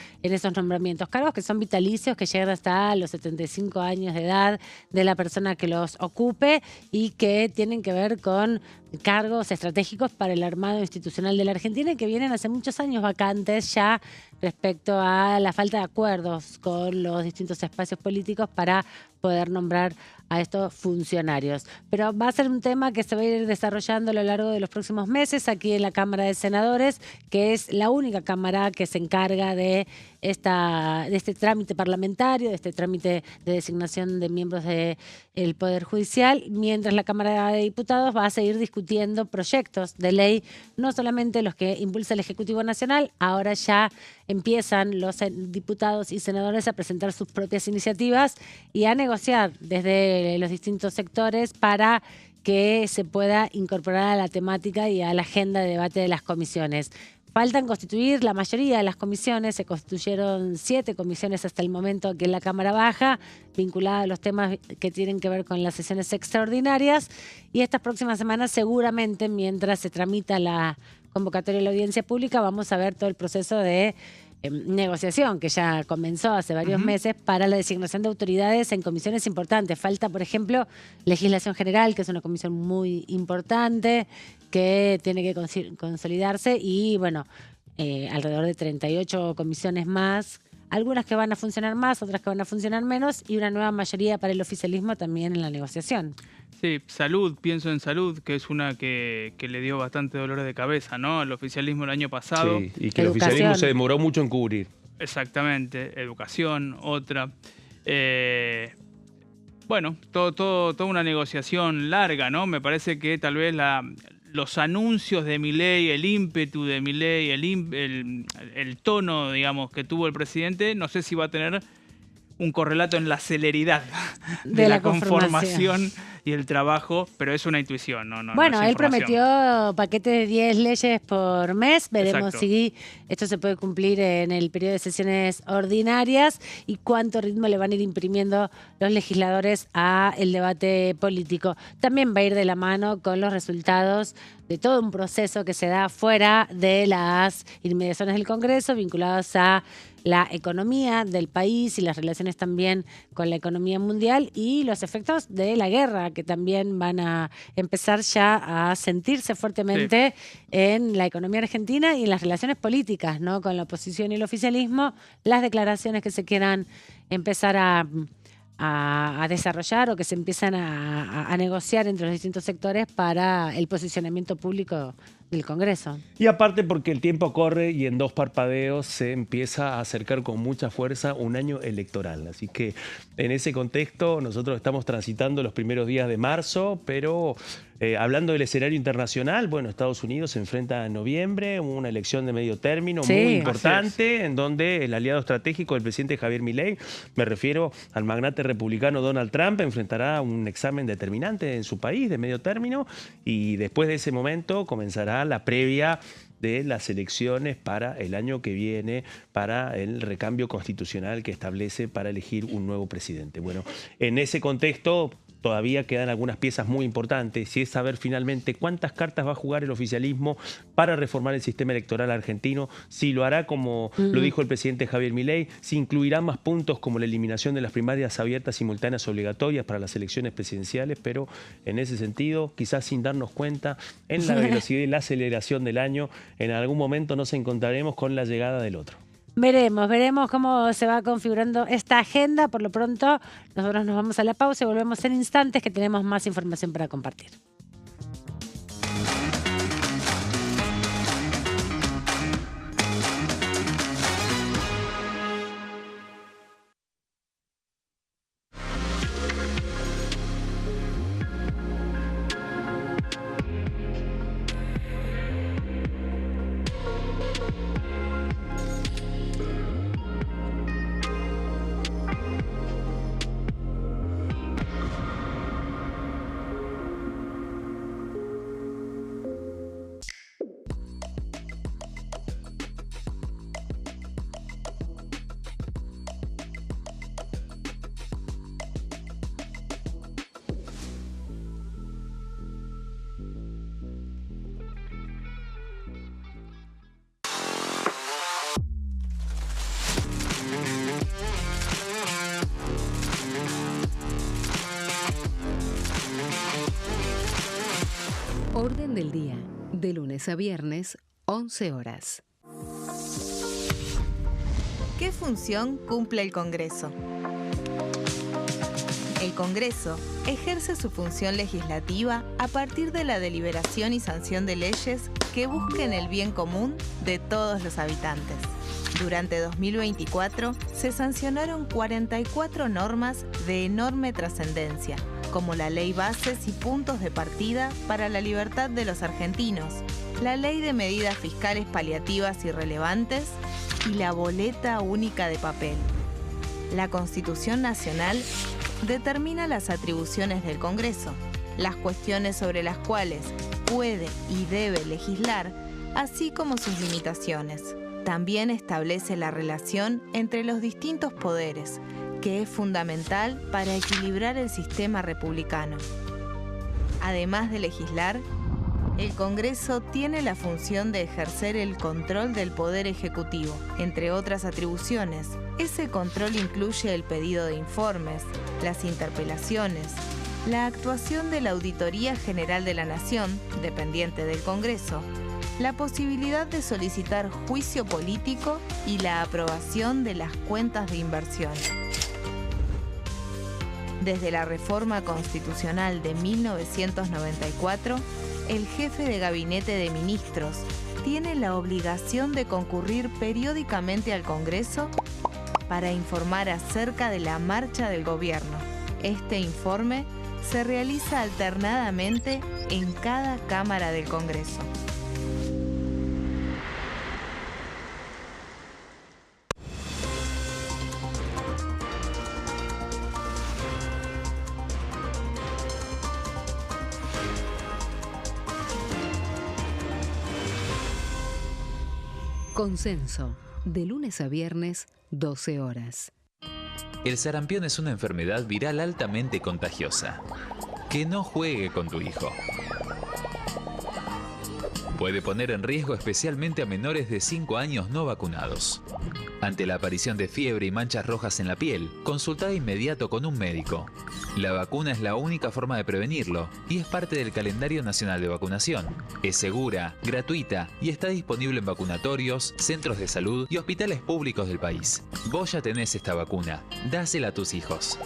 nombramientos. Cargos que son vitalicios, que llegan hasta los 75 años de edad de la persona que los ocupe y que tienen que ver con cargos estratégicos para el armado institucional de la Argentina y que vienen hace muchos años vacantes ya respecto a la falta de acuerdos con los distintos espacios políticos para poder nombrar a estos funcionarios. Pero va a ser un tema que se va a ir desarrollando a lo largo de los próximos meses aquí en la Cámara de Senadores, que es la única Cámara que se encarga de este trámite parlamentario, de este trámite de designación de miembros del Poder Judicial, mientras la Cámara de Diputados va a seguir discutiendo proyectos de ley, no solamente los que impulsa el Ejecutivo Nacional, ahora ya empiezan los diputados y senadores a presentar sus propias iniciativas y a negociar desde los distintos sectores para que se pueda incorporar a la temática y a la agenda de debate de las comisiones. Faltan constituir la mayoría de las comisiones, se constituyeron 7 comisiones hasta el momento aquí en la Cámara Baja, vinculadas a los temas que tienen que ver con las sesiones extraordinarias, y estas próximas semanas seguramente, mientras se tramita la convocatoria de la audiencia pública, vamos a ver todo el proceso de negociación que ya comenzó hace varios meses para la designación de autoridades en comisiones importantes. Falta, por ejemplo, legislación general, que es una comisión muy importante que tiene que consolidarse y, bueno, alrededor de 38 comisiones más, algunas que van a funcionar más, otras que van a funcionar menos, y una nueva mayoría para el oficialismo también en la negociación. Sí, salud, pienso en salud, que es una que le dio bastante dolor de cabeza, ¿no? Al oficialismo el año pasado. Sí, y que el oficialismo se demoró mucho en cubrir. Exactamente, educación, otra. Bueno, toda una negociación larga, ¿no? Me parece que tal vez los anuncios de Milei, el ímpetu de Milei, el tono, digamos, que tuvo el presidente, no sé si va a tener un correlato en la celeridad de la conformación y el trabajo, pero es una intuición, no bueno, es él prometió paquete de 10 leyes por mes. Veremos Exacto. si esto se puede cumplir en el periodo de sesiones ordinarias y cuánto ritmo le van a ir imprimiendo los legisladores al debate político. También va a ir de la mano con los resultados de todo un proceso que se da fuera de las inmediaciones del Congreso, vinculados a la economía del país y las relaciones también con la economía mundial y los efectos de la guerra, que también van a empezar ya a sentirse fuertemente en la economía argentina y en las relaciones políticas, ¿no? Con la oposición y el oficialismo, las declaraciones que se quieran empezar a desarrollar o que se empiezan a negociar entre los distintos sectores para el posicionamiento público del Congreso. Y aparte porque el tiempo corre y en 2 parpadeos se empieza a acercar con mucha fuerza un año electoral. Así que en ese contexto nosotros estamos transitando los primeros días de marzo, pero hablando del escenario internacional, bueno, Estados Unidos se enfrenta en noviembre, una elección de medio término muy importante, en donde el aliado estratégico del presidente Javier Milei, me refiero al magnate republicano Donald Trump, enfrentará un examen determinante en su país de medio término y después de ese momento comenzará la previa de las elecciones para el año que viene, para el recambio constitucional que establece para elegir un nuevo presidente. Bueno, en ese contexto todavía quedan algunas piezas muy importantes y es saber finalmente cuántas cartas va a jugar el oficialismo para reformar el sistema electoral argentino, si lo hará como lo dijo el presidente Javier Milei, si incluirá más puntos como la eliminación de las primarias abiertas, simultáneas, obligatorias para las elecciones presidenciales, pero en ese sentido, quizás sin darnos cuenta, en la velocidad y la aceleración del año, en algún momento nos encontraremos con la llegada del otro. Veremos cómo se va configurando esta agenda. Por lo pronto, nosotros nos vamos a la pausa y volvemos en instantes que tenemos más información para compartir. Orden del día, de lunes a viernes, 11 horas. ¿Qué función cumple el Congreso? El Congreso ejerce su función legislativa a partir de la deliberación y sanción de leyes que busquen el bien común de todos los habitantes. Durante 2024 se sancionaron 44 normas de enorme trascendencia, como la Ley Bases y Puntos de Partida para la Libertad de los Argentinos, la Ley de Medidas Fiscales Paliativas y Relevantes y la Boleta Única de Papel. La Constitución Nacional determina las atribuciones del Congreso, las cuestiones sobre las cuales puede y debe legislar, así como sus limitaciones. También establece la relación entre los distintos poderes, que es fundamental para equilibrar el sistema republicano. Además de legislar, el Congreso tiene la función de ejercer el control del Poder Ejecutivo. Entre otras atribuciones, ese control incluye el pedido de informes, las interpelaciones, la actuación de la Auditoría General de la Nación, dependiente del Congreso, la posibilidad de solicitar juicio político y la aprobación de las cuentas de inversión. Desde la reforma constitucional de 1994, el jefe de gabinete de ministros tiene la obligación de concurrir periódicamente al Congreso para informar acerca de la marcha del gobierno. Este informe se realiza alternadamente en cada Cámara del Congreso. Consenso, de lunes a viernes, 12 horas. El sarampión es una enfermedad viral altamente contagiosa. Que no juegue con tu hijo. Puede poner en riesgo especialmente a menores de 5 años no vacunados. Ante la aparición de fiebre y manchas rojas en la piel, consulta de inmediato con un médico. La vacuna es la única forma de prevenirlo y es parte del calendario nacional de vacunación. Es segura, gratuita y está disponible en vacunatorios, centros de salud y hospitales públicos del país. Vos ya tenés esta vacuna. Dásela a tus hijos.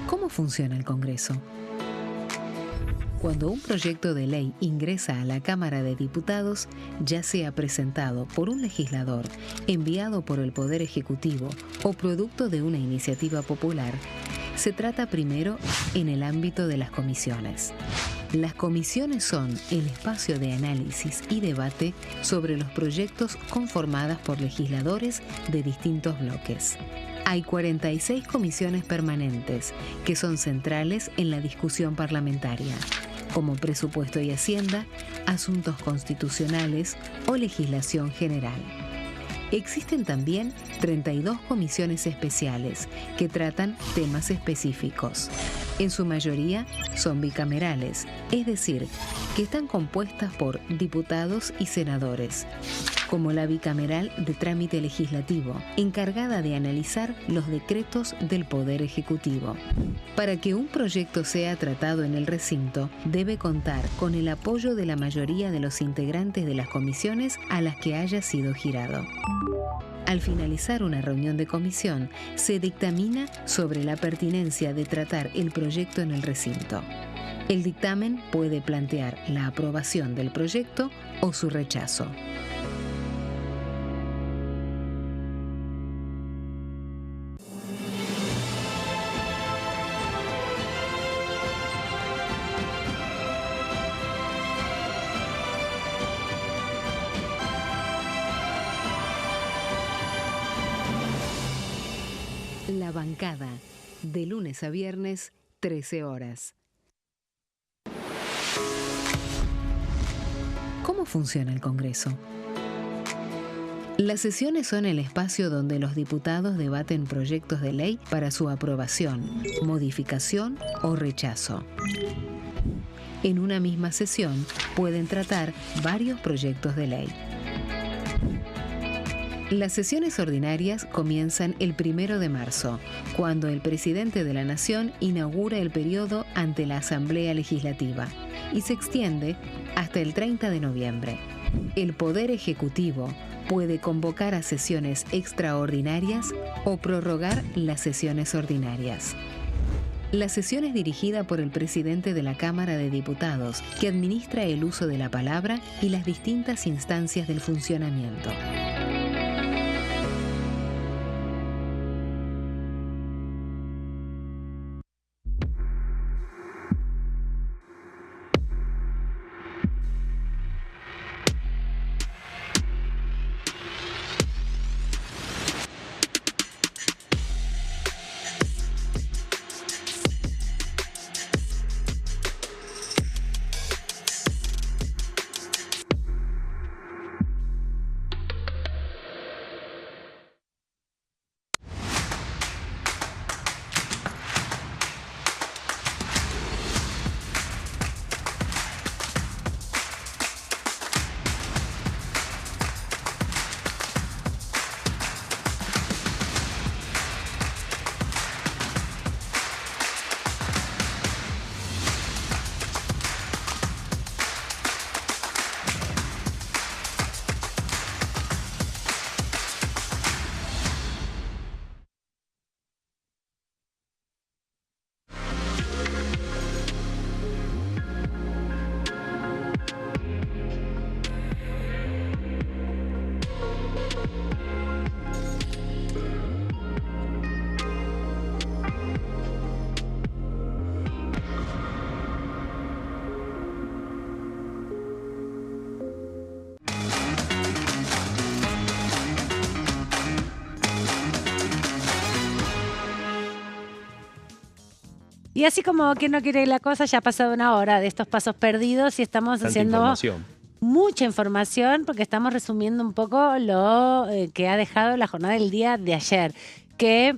¿Cómo funciona el Congreso? Cuando un proyecto de ley ingresa a la Cámara de Diputados, ya sea presentado por un legislador, enviado por el Poder Ejecutivo o producto de una iniciativa popular, se trata primero en el ámbito de las comisiones. Las comisiones son el espacio de análisis y debate sobre los proyectos conformadas por legisladores de distintos bloques. Hay 46 comisiones permanentes que son centrales en la discusión parlamentaria, como Presupuesto y Hacienda, Asuntos Constitucionales o Legislación General. Existen también 32 comisiones especiales que tratan temas específicos. En su mayoría son bicamerales, es decir, que están compuestas por diputados y senadores, como la bicameral de trámite legislativo, encargada de analizar los decretos del Poder Ejecutivo. Para que un proyecto sea tratado en el recinto, debe contar con el apoyo de la mayoría de los integrantes de las comisiones a las que haya sido girado. Al finalizar una reunión de comisión, se dictamina sobre la pertinencia de tratar el proyecto en el recinto. El dictamen puede plantear la aprobación del proyecto o su rechazo. La bancada, de lunes a viernes, 13 horas. ¿Cómo funciona el Congreso? Las sesiones son el espacio donde los diputados debaten proyectos de ley para su aprobación, modificación o rechazo. En una misma sesión pueden tratar varios proyectos de ley. Las sesiones ordinarias comienzan el 1 de marzo, cuando el presidente de la Nación inaugura el periodo ante la Asamblea Legislativa y se extiende hasta el 30 de noviembre. El Poder Ejecutivo puede convocar a sesiones extraordinarias o prorrogar las sesiones ordinarias. La sesión es dirigida por el presidente de la Cámara de Diputados, que administra el uso de la palabra y las distintas instancias del funcionamiento. Y así como quien no quiere la cosa, ya ha pasado una hora de estos pasos perdidos y estamos Tanta haciendo información. mucha información porque estamos resumiendo un poco lo que ha dejado la jornada del día de ayer, que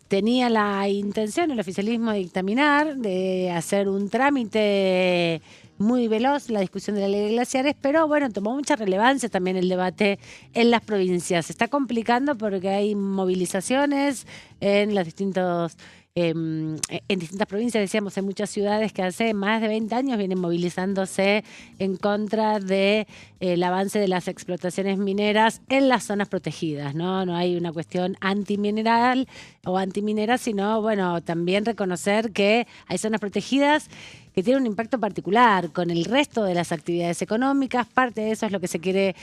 tenía la intención el oficialismo de dictaminar, de hacer un trámite muy veloz, la discusión de la ley de glaciares, pero bueno, tomó mucha relevancia también el debate en las provincias. Se está complicando porque hay movilizaciones en los distintos... en distintas provincias, decíamos, en muchas ciudades que hace más de 20 años vienen movilizándose en contra de el avance de las explotaciones mineras en las zonas protegidas, ¿no? No hay una cuestión antimineral o antiminera, sino, bueno, también reconocer que hay zonas protegidas que tienen un impacto particular con el resto de las actividades económicas. Parte de eso es lo que se quiere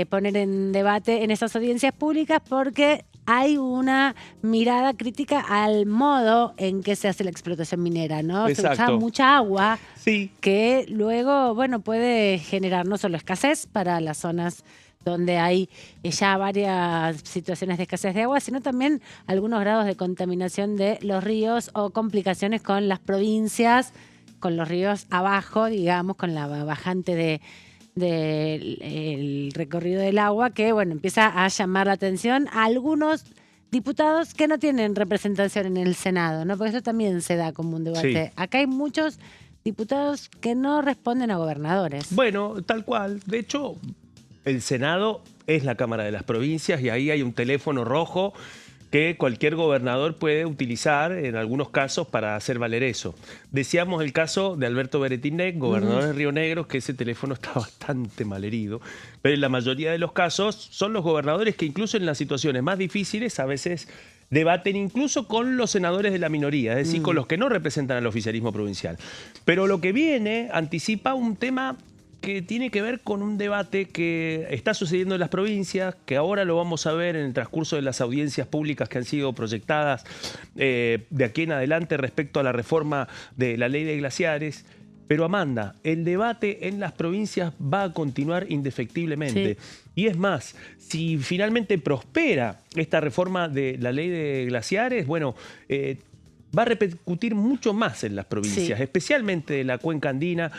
poner en debate en esas audiencias públicas porque hay una mirada crítica al modo en que se hace la explotación minera, ¿no? Exacto. Se usa mucha agua Sí. que luego, bueno, puede generar no solo escasez para las zonas donde hay ya varias situaciones de escasez de agua, sino también algunos grados de contaminación de los ríos o complicaciones con las provincias, con los ríos abajo, digamos, con la bajante del recorrido del agua, que bueno, empieza a llamar la atención a algunos diputados que no tienen representación en el Senado, ¿no? Porque eso también se da como un debate. Sí. Acá hay muchos diputados que no responden a gobernadores. Bueno, tal cual. De hecho, el Senado es la Cámara de las Provincias y ahí hay un teléfono rojo que cualquier gobernador puede utilizar en algunos casos para hacer valer eso. Decíamos el caso de Alberto Beretinec, gobernador de Río Negro, que ese teléfono está bastante malherido, pero en la mayoría de los casos son los gobernadores que incluso en las situaciones más difíciles a veces debaten incluso con los senadores de la minoría, es decir, con los que no representan al oficialismo provincial. Pero lo que viene anticipa un tema que tiene que ver con un debate que está sucediendo en las provincias, que ahora lo vamos a ver en el transcurso de las audiencias públicas que han sido proyectadas de aquí en adelante respecto a la reforma de la ley de glaciares. Pero Amanda, el debate en las provincias va a continuar indefectiblemente. Sí. Y es más, si finalmente prospera esta reforma de la ley de glaciares, bueno, va a repercutir mucho más en las provincias, especialmente de la cuenca andina,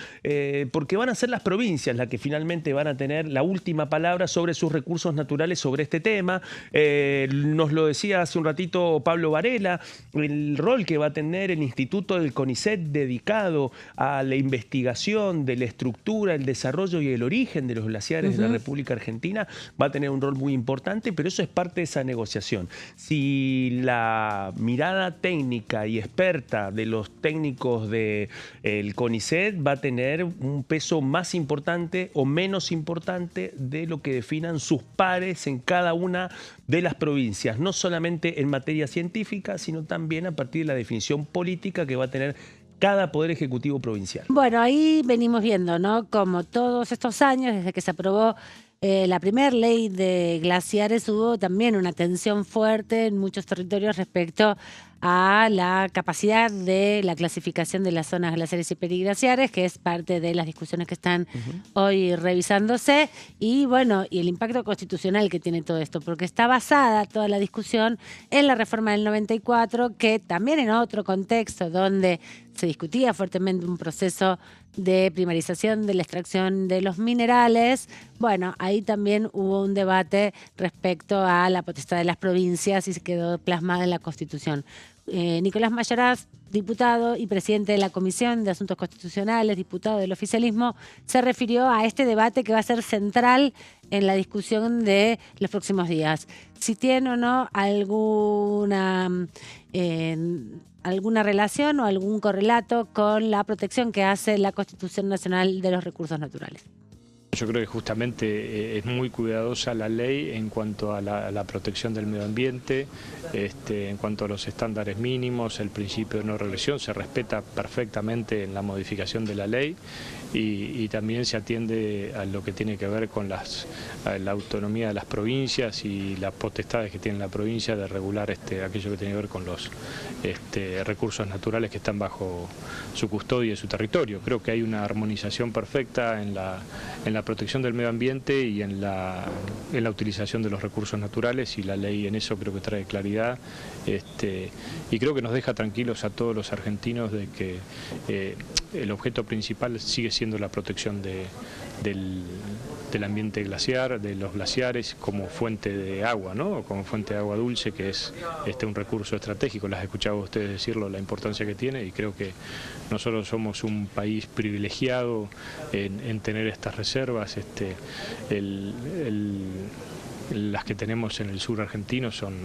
porque van a ser las provincias las que finalmente van a tener la última palabra sobre sus recursos naturales sobre este tema. Nos lo decía hace un ratito Pablo Varela, el rol que va a tener el Instituto del CONICET dedicado a la investigación de la estructura, el desarrollo y el origen de los glaciares de la República Argentina va a tener un rol muy importante, pero eso es parte de esa negociación. Si la mirada técnica y experta de los técnicos del CONICET va a tener un peso más importante o menos importante de lo que definan sus pares en cada una de las provincias, no solamente en materia científica, sino también a partir de la definición política que va a tener cada poder ejecutivo provincial. Bueno, ahí venimos viendo, ¿no? Como todos estos años, desde que se aprobó la primera ley de glaciares, hubo también una tensión fuerte en muchos territorios respecto a la capacidad de la clasificación de las zonas glaciares y periglaciares, que es parte de las discusiones que están hoy revisándose, y bueno, y el impacto constitucional que tiene todo esto, porque está basada toda la discusión en la reforma del 94, que también en otro contexto donde se discutía fuertemente un proceso de primarización de la extracción de los minerales, bueno, ahí también hubo un debate respecto a la potestad de las provincias y se quedó plasmada en la Constitución. Nicolás Mayoraz, diputado y presidente de la Comisión de Asuntos Constitucionales, diputado del oficialismo, se refirió a este debate que va a ser central en la discusión de los próximos días. Si tiene o no alguna relación o algún correlato con la protección que hace la Constitución Nacional de los Recursos Naturales. Yo creo que justamente es muy cuidadosa la ley en cuanto a la protección del medio ambiente, en cuanto a los estándares mínimos, el principio de no regresión se respeta perfectamente en la modificación de la ley y también se atiende a lo que tiene que ver con la autonomía de las provincias y las potestades que tiene la provincia de regular aquello que tiene que ver con los recursos naturales que están bajo su custodia y su territorio. Creo que hay una armonización perfecta en la protección del medio ambiente y en la utilización de los recursos naturales, y la ley en eso creo que trae claridad, y creo que nos deja tranquilos a todos los argentinos de que el objeto principal sigue siendo la protección del ambiente glaciar, de los glaciares como fuente de agua, ¿no? Como fuente de agua dulce, que es un recurso estratégico. Las he escuchado a ustedes decirlo, la importancia que tiene, y creo que nosotros somos un país privilegiado en tener estas reservas. Las que tenemos en el sur argentino son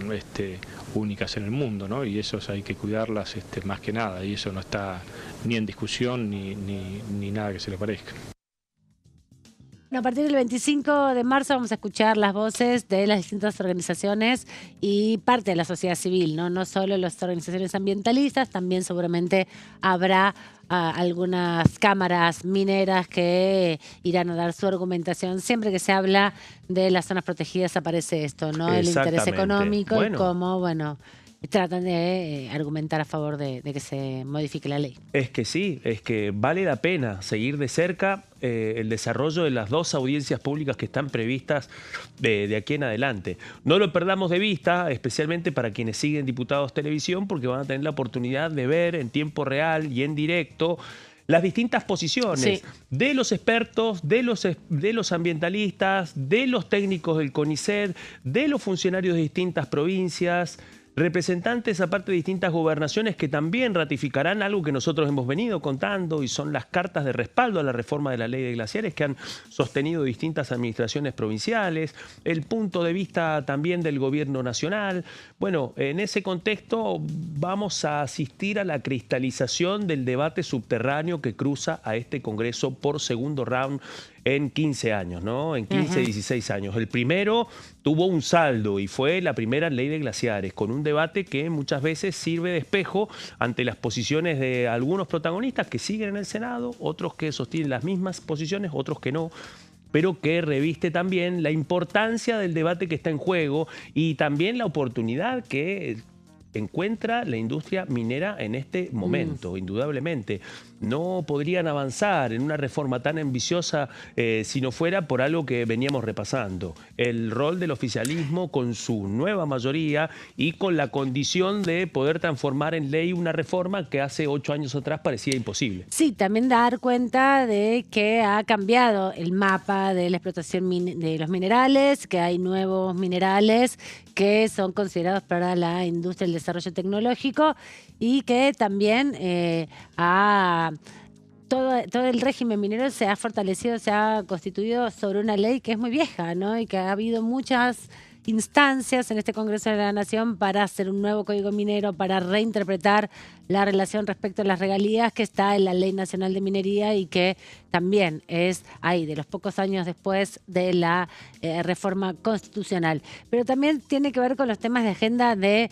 únicas en el mundo, ¿no? Y esos hay que cuidarlas más que nada, y eso no está ni en discusión ni nada que se le parezca. Bueno, a partir del 25 de marzo vamos a escuchar las voces de las distintas organizaciones y parte de la sociedad civil, ¿no? No solo las organizaciones ambientalistas, también seguramente habrá algunas cámaras mineras que irán a dar su argumentación. Siempre que se habla de las zonas protegidas aparece esto, ¿no? El interés económico y cómo, bueno, tratan de argumentar a favor de que se modifique la ley. Es que sí, es que vale la pena seguir de cerca el desarrollo de las 2 audiencias públicas que están previstas de aquí en adelante. No lo perdamos de vista, especialmente para quienes siguen Diputados Televisión, porque van a tener la oportunidad de ver en tiempo real y en directo las distintas posiciones de los expertos, de los ambientalistas, de los técnicos del CONICET, de los funcionarios de distintas provincias, representantes aparte de distintas gobernaciones que también ratificarán algo que nosotros hemos venido contando, y son las cartas de respaldo a la reforma de la ley de glaciares que han sostenido distintas administraciones provinciales, el punto de vista también del gobierno nacional. Bueno, en ese contexto vamos a asistir a la cristalización del debate subterráneo que cruza a este Congreso por segundo round en 15 años, ¿no? En 15, 16 años. El primero tuvo un saldo y fue la primera ley de glaciares, con un debate que muchas veces sirve de espejo ante las posiciones de algunos protagonistas que siguen en el Senado, otros que sostienen las mismas posiciones, otros que no, pero que reviste también la importancia del debate que está en juego y también la oportunidad que encuentra la industria minera en este momento, indudablemente. No podrían avanzar en una reforma tan ambiciosa si no fuera por algo que veníamos repasando. El rol del oficialismo con su nueva mayoría y con la condición de poder transformar en ley una reforma que hace 8 años atrás parecía imposible. Sí, también dar cuenta de que ha cambiado el mapa de la explotación de los minerales, que hay nuevos minerales que son considerados para la industria del desarrollo tecnológico y que también todo el régimen minero se ha fortalecido, se ha constituido sobre una ley que es muy vieja, ¿no? Y que ha habido muchas instancias en este Congreso de la Nación para hacer un nuevo código minero, para reinterpretar la relación respecto a las regalías que está en la Ley Nacional de Minería y que también es ahí, de los pocos años después de la reforma constitucional. Pero también tiene que ver con los temas de agenda del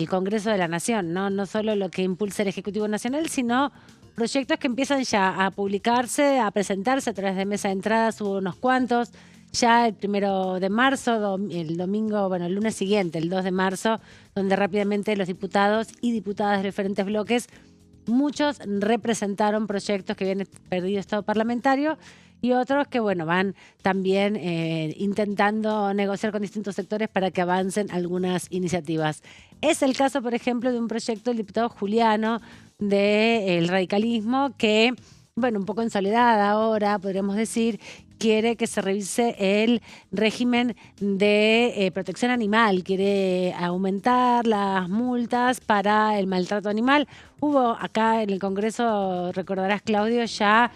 Congreso de la Nación, ¿no? No solo lo que impulsa el Ejecutivo Nacional, sino proyectos que empiezan ya a publicarse, a presentarse a través de mesa de entradas, hubo unos cuantos. Ya el 1 de marzo, el domingo, bueno, el lunes siguiente, el 2 de marzo, donde rápidamente los diputados y diputadas de diferentes bloques, muchos representaron proyectos que habían perdido estado parlamentario y otros que, bueno, van también intentando negociar con distintos sectores para que avancen algunas iniciativas. Es el caso, por ejemplo, de un proyecto del diputado Juliano del radicalismo que, bueno, un poco en soledad ahora, podríamos decir, quiere que se revise el régimen de protección animal, quiere aumentar las multas para el maltrato animal. Hubo acá en el Congreso, recordarás, Claudio, ya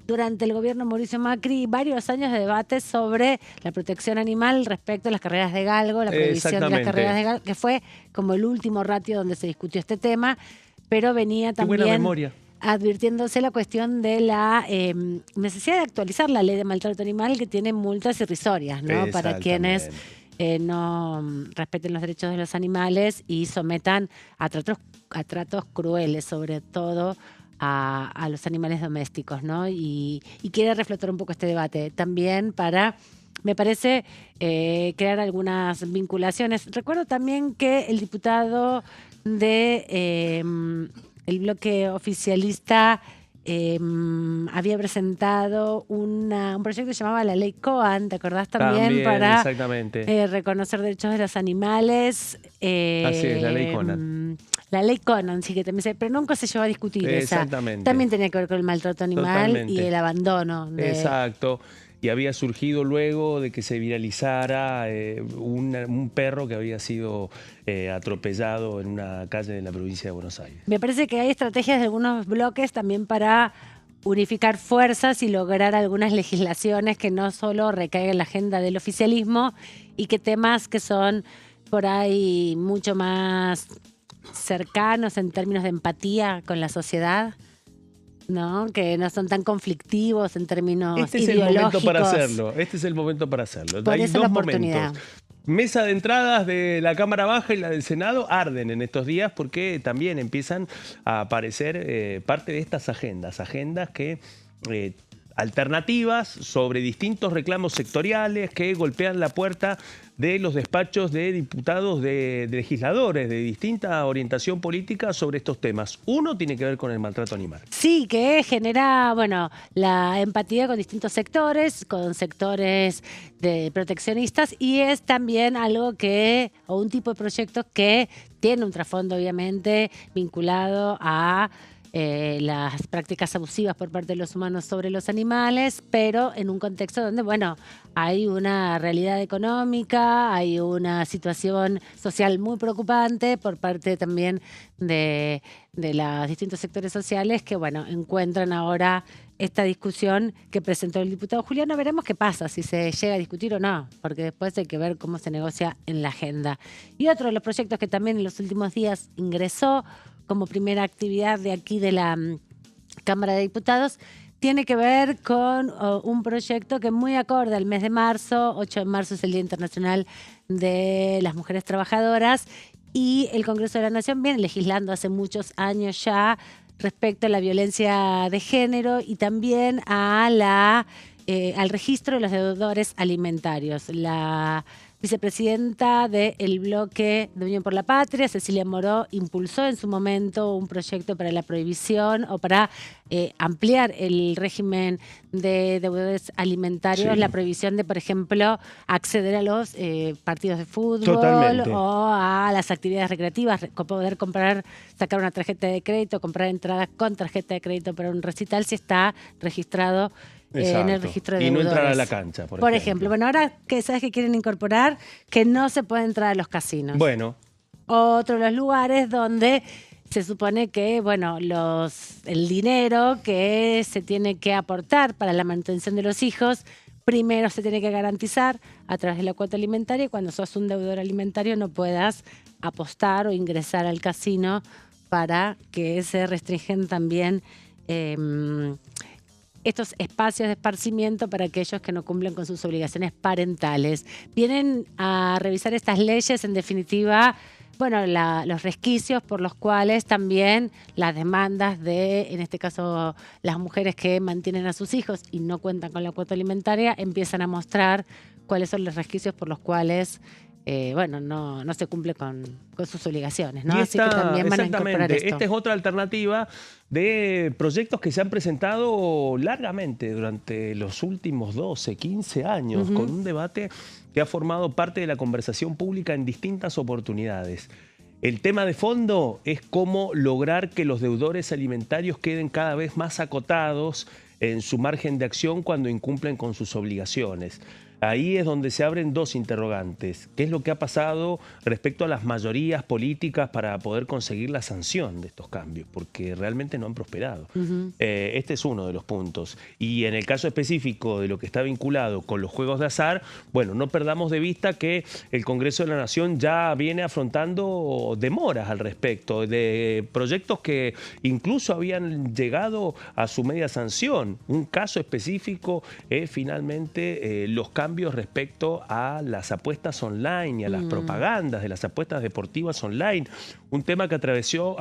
durante el gobierno de Mauricio Macri varios años de debate sobre la protección animal respecto a las carreras de galgo, la prohibición de las carreras de galgo, que fue como el último ratio donde se discutió este tema, pero venía también... Qué buena memoria. Advirtiéndose la cuestión de la necesidad de actualizar la ley de maltrato animal que tiene multas irrisorias, ¿no? Para quienes no respeten los derechos de los animales y sometan a tratos crueles, sobre todo a los animales domésticos, ¿no? Y quiere reflotar un poco este debate también para, me parece, crear algunas vinculaciones. Recuerdo también que el diputado de... el bloque oficialista había presentado un proyecto que se llamaba la Ley Cohen, ¿te acordás también? Para exactamente. reconocer derechos de los animales. Así es, la Ley Cohen. La Ley Cohen, sí, que también pero nunca se llevó a discutir. Exactamente. También tenía que ver con el maltrato animal y el abandono. Exacto. Y había surgido luego de que se viralizara un perro que había sido atropellado en una calle de la provincia de Buenos Aires. Me parece que hay estrategias de algunos bloques también para unificar fuerzas y lograr algunas legislaciones que no solo recaigan en la agenda del oficialismo y que temas que son por ahí mucho más cercanos en términos de empatía con la sociedad, ¿no? Que no son tan conflictivos en términos ideológicos. Este es el momento para hacerlo. Este es el momento para hacerlo. Por Hay eso dos la oportunidad. momentos. Mesa de entradas de la Cámara Baja y la del Senado arden en estos días porque también empiezan a aparecer parte de estas agendas que alternativas sobre distintos reclamos sectoriales que golpean la puerta de los despachos de diputados, de legisladores de distinta orientación política sobre estos temas. Uno tiene que ver con el maltrato animal. Sí, que genera, bueno, la empatía con distintos sectores, con sectores de proteccionistas, y es también algo o un tipo de proyectos que tiene un trasfondo obviamente vinculado a las prácticas abusivas por parte de los humanos sobre los animales, pero en un contexto donde, bueno, hay una realidad económica, hay una situación social muy preocupante por parte también de los distintos sectores sociales que, bueno, encuentran ahora esta discusión que presentó el diputado Juliano. Veremos qué pasa, si se llega a discutir o no, porque después hay que ver cómo se negocia en la agenda. Y otro de los proyectos que también en los últimos días ingresó como primera actividad de aquí de la Cámara de Diputados tiene que ver con un proyecto que muy acorde al mes de marzo. 8 de marzo es el Día Internacional de las Mujeres Trabajadoras y el Congreso de la Nación viene legislando hace muchos años ya respecto a la violencia de género y también a al registro de los deudores alimentarios. La vicepresidenta del bloque de Unión por la Patria, Cecilia Moró, impulsó en su momento un proyecto para la prohibición o para ampliar el régimen de deudores alimentarios, sí. La prohibición de, por ejemplo, acceder a los partidos de fútbol. Totalmente. O a las actividades recreativas, poder sacar una tarjeta de crédito, comprar entradas con tarjeta de crédito para un recital si está registrado en el registro de deudores. Y no entrar a la cancha, por ejemplo. Bueno, ahora que sabes que quieren incorporar que no se puede entrar a los casinos. Bueno. Otro de los lugares donde se supone que, bueno, el dinero que se tiene que aportar para la manutención de los hijos, primero se tiene que garantizar a través de la cuota alimentaria y cuando sos un deudor alimentario no puedas apostar o ingresar al casino para que se restringen también estos espacios de esparcimiento para aquellos que no cumplen con sus obligaciones parentales. Vienen a revisar estas leyes, en definitiva, bueno, los resquicios por los cuales también las demandas en este caso, las mujeres que mantienen a sus hijos y no cuentan con la cuota alimentaria, empiezan a mostrar cuáles son los resquicios por los cuales no se cumple con sus obligaciones, ¿no? Así que también van a incorporar esto. Esta es otra alternativa de proyectos que se han presentado largamente durante los últimos 12, 15 años, con un debate que ha formado parte de la conversación pública en distintas oportunidades. El tema de fondo es cómo lograr que los deudores alimentarios queden cada vez más acotados en su margen de acción cuando incumplen con sus obligaciones. Ahí es donde se abren dos interrogantes. ¿Qué es lo que ha pasado respecto a las mayorías políticas para poder conseguir la sanción de estos cambios? Porque realmente no han prosperado. Este es uno de los puntos. Y en el caso específico de lo que está vinculado con los juegos de azar, bueno, no perdamos de vista que el Congreso de la Nación ya viene afrontando demoras al respecto de proyectos que incluso habían llegado a su media sanción. Un caso específico es finalmente los cambios respecto a las apuestas online y a las propagandas de las apuestas deportivas online. Un tema que atravesó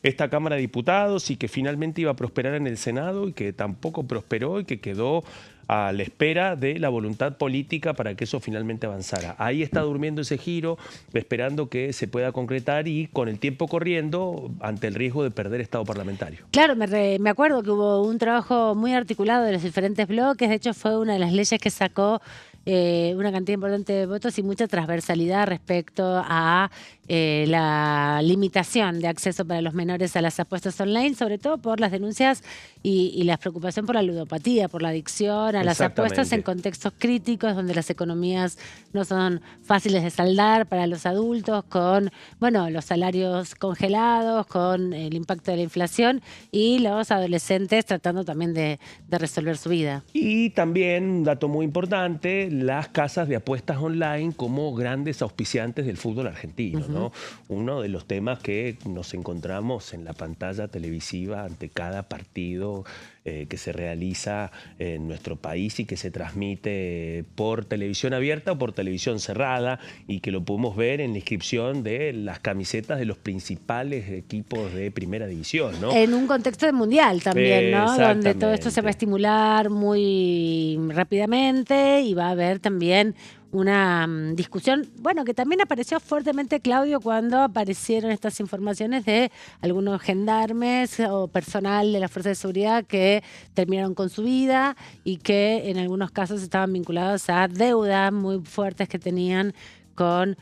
esta Cámara de Diputados y que finalmente iba a prosperar en el Senado y que tampoco prosperó y que quedó a la espera de la voluntad política para que eso finalmente avanzara. Ahí está durmiendo ese giro, esperando que se pueda concretar y con el tiempo corriendo ante el riesgo de perder estado parlamentario. Claro, me acuerdo que hubo un trabajo muy articulado de los diferentes bloques. De hecho, fue una de las leyes que sacó una cantidad importante de votos y mucha transversalidad respecto a la limitación de acceso para los menores a las apuestas online, sobre todo por las denuncias y la preocupación por la ludopatía, por la adicción a las apuestas en contextos críticos donde las economías no son fáciles de saldar para los adultos, con los salarios congelados, con el impacto de la inflación y los adolescentes tratando también de resolver su vida. Y también, un dato muy importante, las casas de apuestas online como grandes auspiciantes del fútbol argentino, ¿no? Uno de los temas que nos encontramos en la pantalla televisiva ante cada partido que se realiza en nuestro país y que se transmite por televisión abierta o por televisión cerrada y que lo podemos ver en la inscripción de las camisetas de los principales equipos de primera división, ¿no? En un contexto de mundial también, ¿no? Donde todo esto se va a estimular muy rápidamente y va a haber también una discusión, que también apareció fuertemente, Claudio, cuando aparecieron estas informaciones de algunos gendarmes o personal de la Fuerza de Seguridad que terminaron con su vida y que en algunos casos estaban vinculados a deudas muy fuertes que tenían con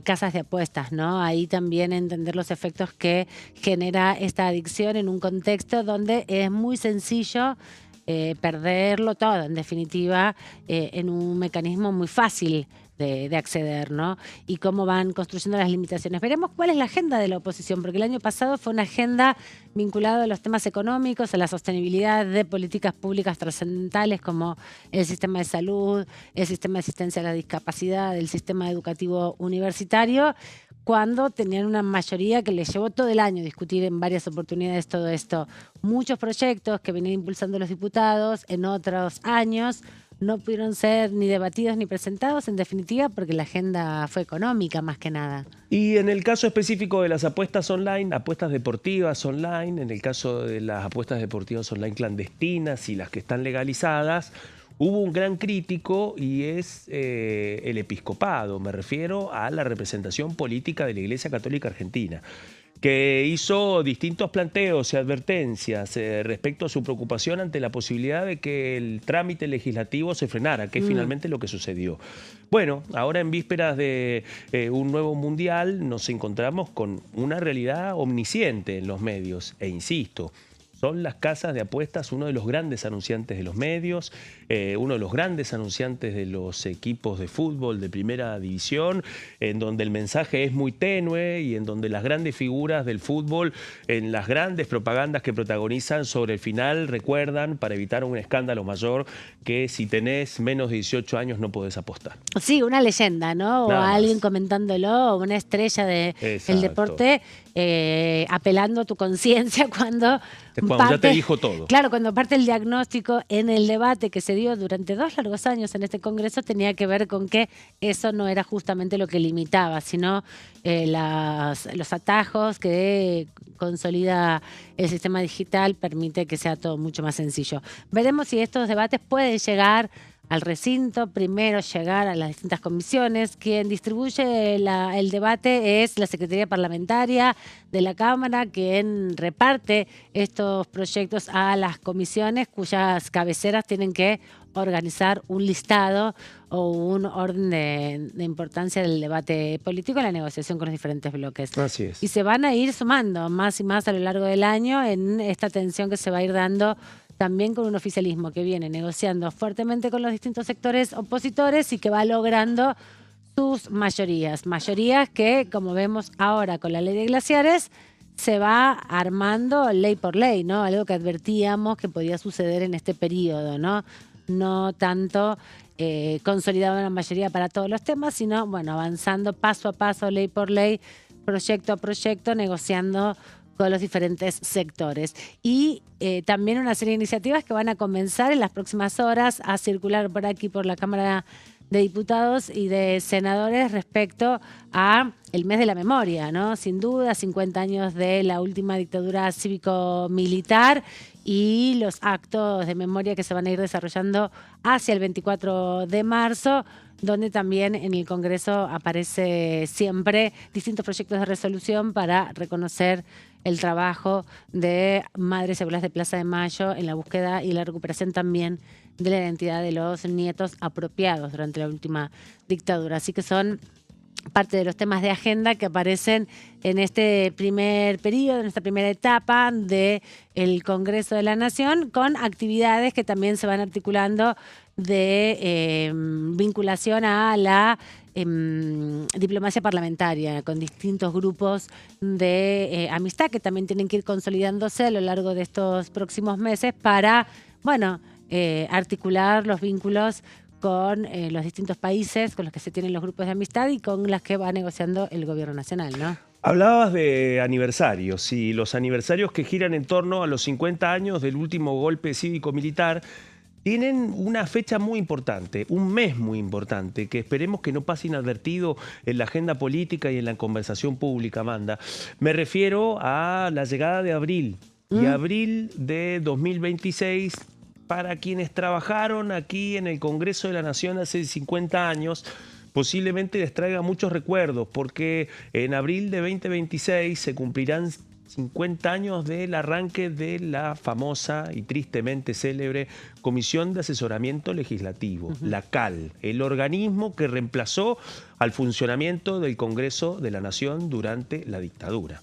casas de apuestas, ¿no? Ahí también entender los efectos que genera esta adicción en un contexto donde es muy sencillo perderlo todo, en definitiva, en un mecanismo muy fácil de acceder, ¿no? Y cómo van construyendo las limitaciones. Veremos cuál es la agenda de la oposición, porque el año pasado fue una agenda vinculada a los temas económicos, a la sostenibilidad de políticas públicas trascendentales como el sistema de salud, el sistema de asistencia a la discapacidad, el sistema educativo universitario, cuando tenían una mayoría que les llevó todo el año discutir en varias oportunidades todo esto. Muchos proyectos que venían impulsando los diputados en otros años no pudieron ser ni debatidos ni presentados, en definitiva, porque la agenda fue económica más que nada. Y en el caso específico de las apuestas online, apuestas deportivas online, en el caso de las apuestas deportivas online clandestinas y las que están legalizadas, hubo un gran crítico y es el episcopado, me refiero a la representación política de la Iglesia Católica Argentina, que hizo distintos planteos y advertencias respecto a su preocupación ante la posibilidad de que el trámite legislativo se frenara, que es finalmente lo que sucedió. Bueno, ahora en vísperas de un nuevo mundial nos encontramos con una realidad omnisciente en los medios, e insisto, son las casas de apuestas uno de los grandes anunciantes de los medios, uno de los grandes anunciantes de los equipos de fútbol de primera división, en donde el mensaje es muy tenue y en donde las grandes figuras del fútbol, en las grandes propagandas que protagonizan sobre el final, recuerdan, para evitar un escándalo mayor, que si tenés menos de 18 años no podés apostar. Sí, una leyenda, ¿no? O alguien comentándolo, una estrella del deporte apelando a tu conciencia cuando ya te dijo todo. Claro, cuando parte el diagnóstico en el debate que se dio durante 2 largos años en este Congreso, tenía que ver con que eso no era justamente lo que limitaba, sino los atajos que consolida el sistema digital permite que sea todo mucho más sencillo. Veremos si estos debates pueden llegar al recinto, primero llegar a las distintas comisiones. Quien distribuye el debate es la Secretaría Parlamentaria de la Cámara, quien reparte estos proyectos a las comisiones cuyas cabeceras tienen que organizar un listado o un orden de importancia del debate político en la negociación con los diferentes bloques. Así es. Y se van a ir sumando más y más a lo largo del año en esta tensión que se va a ir dando también con un oficialismo que viene negociando fuertemente con los distintos sectores opositores y que va logrando sus mayorías. Mayorías que, como vemos ahora con la ley de glaciares, se va armando ley por ley, ¿no? Algo que advertíamos que podía suceder en este periodo, ¿no? No tanto consolidado una mayoría para todos los temas, sino, avanzando paso a paso, ley por ley, proyecto a proyecto, negociando con los diferentes sectores. Y también una serie de iniciativas que van a comenzar en las próximas horas a circular por aquí, por la Cámara de Diputados y de Senadores respecto a el mes de la memoria, ¿no? Sin duda, 50 años de la última dictadura cívico-militar y los actos de memoria que se van a ir desarrollando hacia el 24 de marzo, donde también en el Congreso aparece siempre distintos proyectos de resolución para reconocer el trabajo de madres y abuelas de Plaza de Mayo en la búsqueda y la recuperación también de la identidad de los nietos apropiados durante la última dictadura. Así que son parte de los temas de agenda que aparecen en este primer periodo, en esta primera etapa del Congreso de la Nación, con actividades que también se van articulando de vinculación a la diplomacia parlamentaria, con distintos grupos de amistad que también tienen que ir consolidándose a lo largo de estos próximos meses para, bueno, articular los vínculos con los distintos países con los que se tienen los grupos de amistad y con las que va negociando el gobierno nacional, ¿no? Hablabas de aniversarios y los aniversarios que giran en torno a los 50 años del último golpe cívico-militar tienen una fecha muy importante, un mes muy importante, que esperemos que no pase inadvertido en la agenda política y en la conversación pública, Amanda. Me refiero a la llegada de abril, y abril de 2026, para quienes trabajaron aquí en el Congreso de la Nación hace 50 años, posiblemente les traiga muchos recuerdos, porque en abril de 2026 se cumplirán 50 años del arranque de la famosa y tristemente célebre Comisión de Asesoramiento Legislativo, la CAL, el organismo que reemplazó al funcionamiento del Congreso de la Nación durante la dictadura.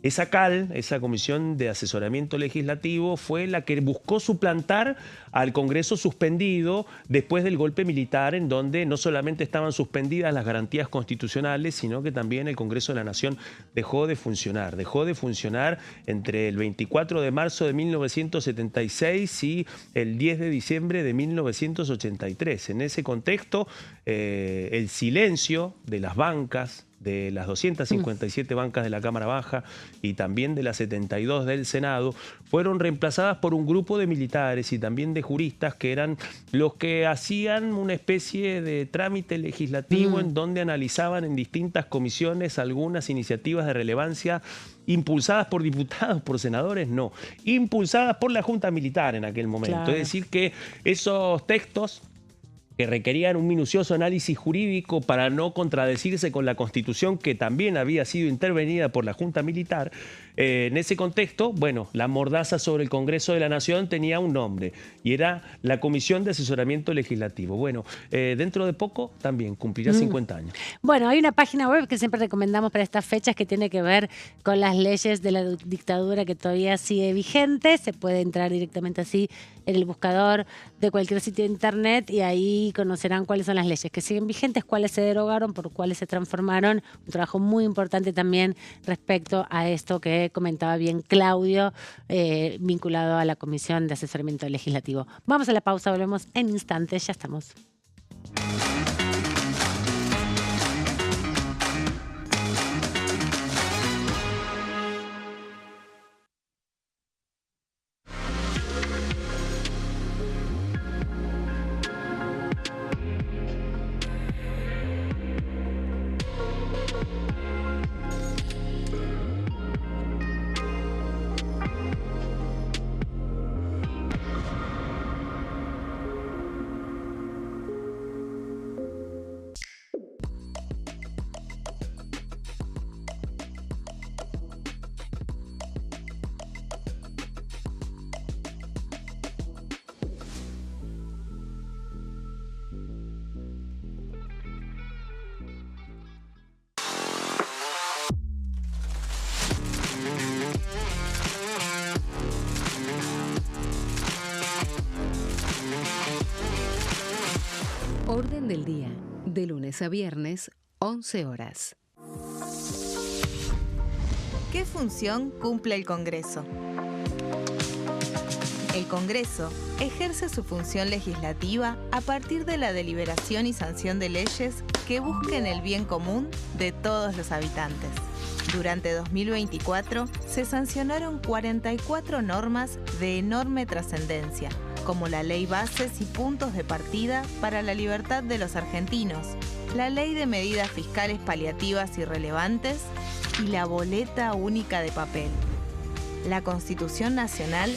Esa CAL, esa Comisión de Asesoramiento Legislativo, fue la que buscó suplantar al Congreso suspendido después del golpe militar, en donde no solamente estaban suspendidas las garantías constitucionales, sino que también el Congreso de la Nación dejó de funcionar. Dejó de funcionar entre el 24 de marzo de 1976 y el 10 de diciembre de 1983. En ese contexto, el silencio de las bancas, de las 257 bancas de la Cámara Baja y también de las 72 del Senado, fueron reemplazadas por un grupo de militares y también de juristas que eran los que hacían una especie de trámite legislativo en donde analizaban en distintas comisiones algunas iniciativas de relevancia impulsadas por diputados, por senadores, no, impulsadas por la Junta Militar en aquel momento. Claro. Es decir, que esos textos que requerían un minucioso análisis jurídico para no contradecirse con la Constitución, que también había sido intervenida por la Junta Militar. En ese contexto, bueno, la mordaza sobre el Congreso de la Nación tenía un nombre y era la Comisión de Asesoramiento Legislativo. Bueno, dentro de poco también cumplirá 50 años. Bueno, hay una página web que siempre recomendamos para estas fechas que tiene que ver con las leyes de la dictadura que todavía sigue vigente. Se puede entrar directamente así en el buscador de cualquier sitio de internet y ahí conocerán cuáles son las leyes que siguen vigentes, cuáles se derogaron, por cuáles se transformaron. Un trabajo muy importante también respecto a esto que comentaba bien Claudio, vinculado a la Comisión de Asesoramiento Legislativo. Vamos a la pausa, volvemos en instantes, ya estamos. Orden del día, de lunes a viernes, 11 horas. ¿Qué función cumple el Congreso? El Congreso ejerce su función legislativa a partir de la deliberación y sanción de leyes que busquen el bien común de todos los habitantes. Durante 2024 se sancionaron 44 normas de enorme trascendencia, como la Ley Bases y Puntos de Partida para la Libertad de los Argentinos, la Ley de Medidas Fiscales Paliativas y Relevantes y la Boleta Única de Papel. La Constitución Nacional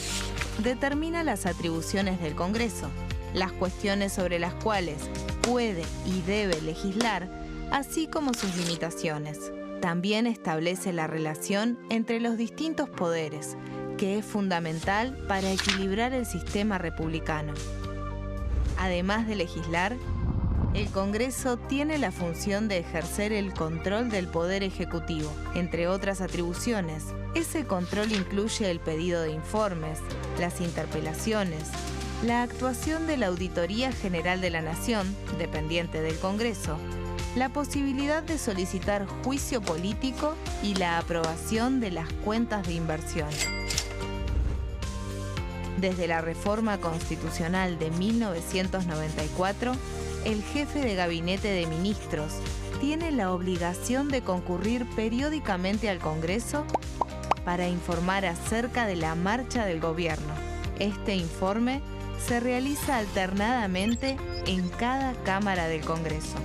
determina las atribuciones del Congreso, las cuestiones sobre las cuales puede y debe legislar, así como sus limitaciones. También establece la relación entre los distintos poderes, que es fundamental para equilibrar el sistema republicano. Además de legislar, el Congreso tiene la función de ejercer el control del Poder Ejecutivo. Entre otras atribuciones, ese control incluye el pedido de informes, las interpelaciones, la actuación de la Auditoría General de la Nación, dependiente del Congreso, la posibilidad de solicitar juicio político y la aprobación de las cuentas de inversión. Desde la reforma constitucional de 1994, el jefe de gabinete de ministros tiene la obligación de concurrir periódicamente al Congreso para informar acerca de la marcha del gobierno. Este informe se realiza alternadamente en cada Cámara del Congreso.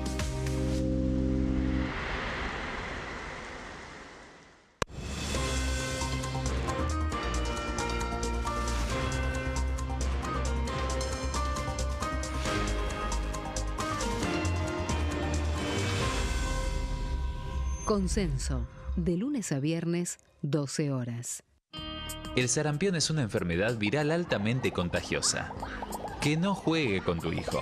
Consenso, de lunes a viernes, 12 horas. El sarampión es una enfermedad viral altamente contagiosa. Que no juegue con tu hijo.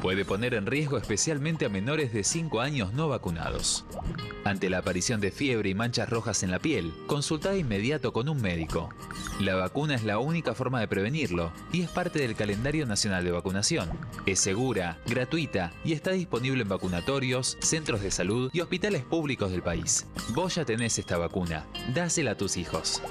Puede poner en riesgo especialmente a menores de 5 años no vacunados. Ante la aparición de fiebre y manchas rojas en la piel, consulta de inmediato con un médico. La vacuna es la única forma de prevenirlo y es parte del calendario nacional de vacunación. Es segura, gratuita y está disponible en vacunatorios, centros de salud y hospitales públicos del país. Vos ya tenés esta vacuna, dásela a tus hijos.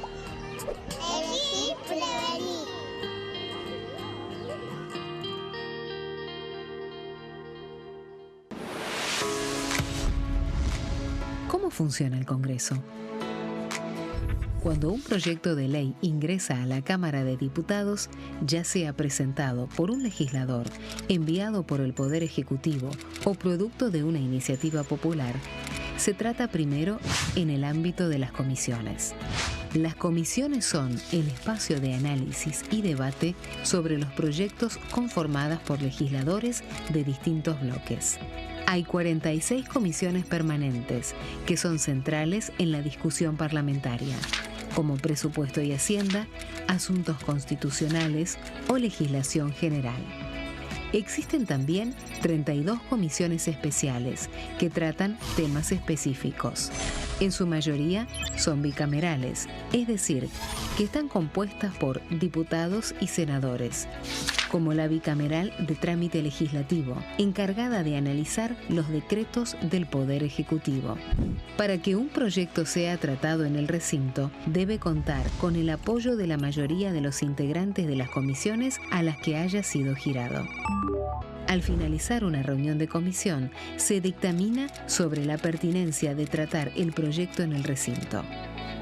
¿Cómo funciona el Congreso? Cuando un proyecto de ley ingresa a la Cámara de Diputados, ya sea presentado por un legislador, enviado por el Poder Ejecutivo o producto de una iniciativa popular, se trata primero en el ámbito de las comisiones. Las comisiones son el espacio de análisis y debate sobre los proyectos conformadas por legisladores de distintos bloques. Hay 46 comisiones permanentes que son centrales en la discusión parlamentaria, como Presupuesto y Hacienda, Asuntos Constitucionales o Legislación General. Existen también 32 comisiones especiales que tratan temas específicos. En su mayoría son bicamerales, es decir, que están compuestas por diputados y senadores, como la bicameral de trámite legislativo, encargada de analizar los decretos del Poder Ejecutivo. Para que un proyecto sea tratado en el recinto, debe contar con el apoyo de la mayoría de los integrantes de las comisiones a las que haya sido girado. Al finalizar una reunión de comisión, se dictamina sobre la pertinencia de tratar el proyecto en el recinto.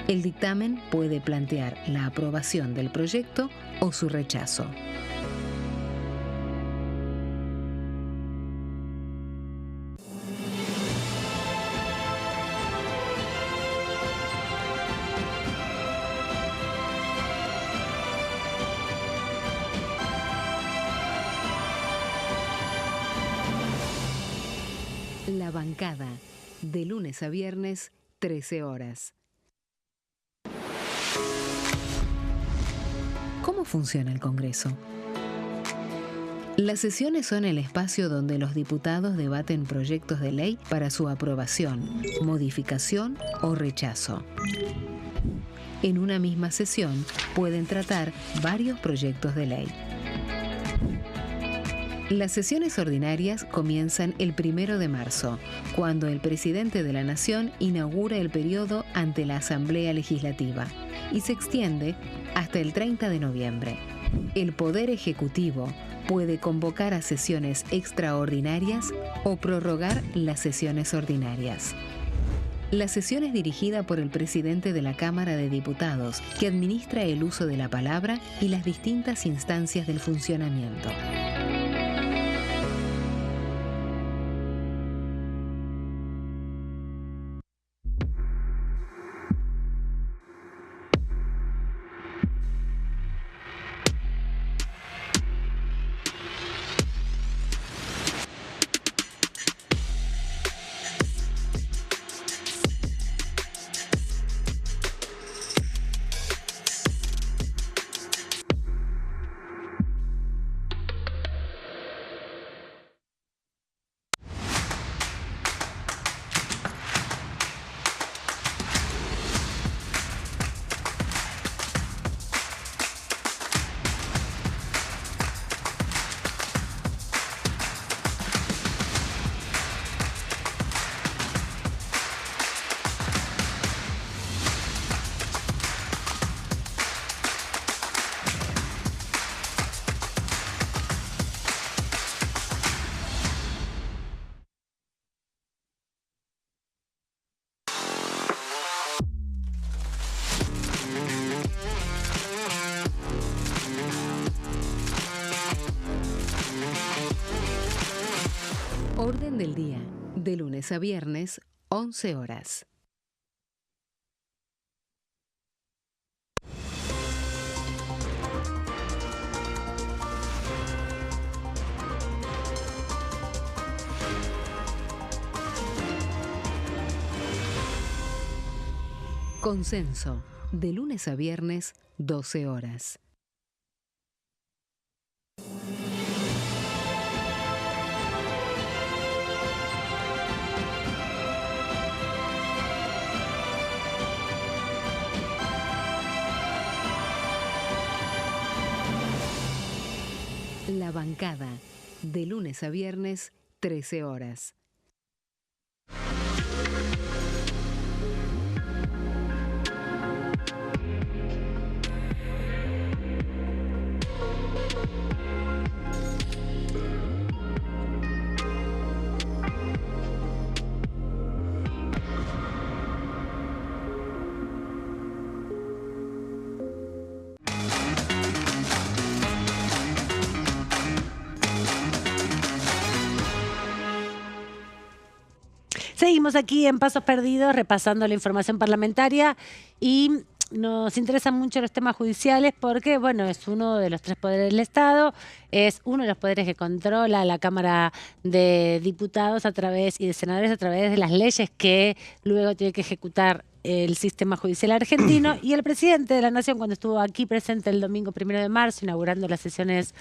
El dictamen puede plantear la aprobación del proyecto o su rechazo. La bancada, de lunes a viernes, 13 horas. ¿Cómo funciona el Congreso? Las sesiones son el espacio donde los diputados debaten proyectos de ley para su aprobación, modificación o rechazo. En una misma sesión pueden tratar varios proyectos de ley. Las sesiones ordinarias comienzan el 1 de marzo, cuando el presidente de la Nación inaugura el periodo ante la Asamblea Legislativa y se extiende hasta el 30 de noviembre. El Poder Ejecutivo puede convocar a sesiones extraordinarias o prorrogar las sesiones ordinarias. La sesión es dirigida por el presidente de la Cámara de Diputados, que administra el uso de la palabra y las distintas instancias del funcionamiento. Orden del día, de lunes a viernes, 11 horas. Consenso, de lunes a viernes, 12 horas. La bancada, de lunes a viernes, 13 horas. Seguimos aquí en Pasos Perdidos repasando la información parlamentaria y nos interesan mucho los temas judiciales porque, bueno, es uno de los tres poderes del Estado, es uno de los poderes que controla la Cámara de Diputados a través y de senadores a través de las leyes que luego tiene que ejecutar el sistema judicial argentino. Y el presidente de la Nación, cuando estuvo aquí presente el domingo 1 de marzo, inaugurando las sesiones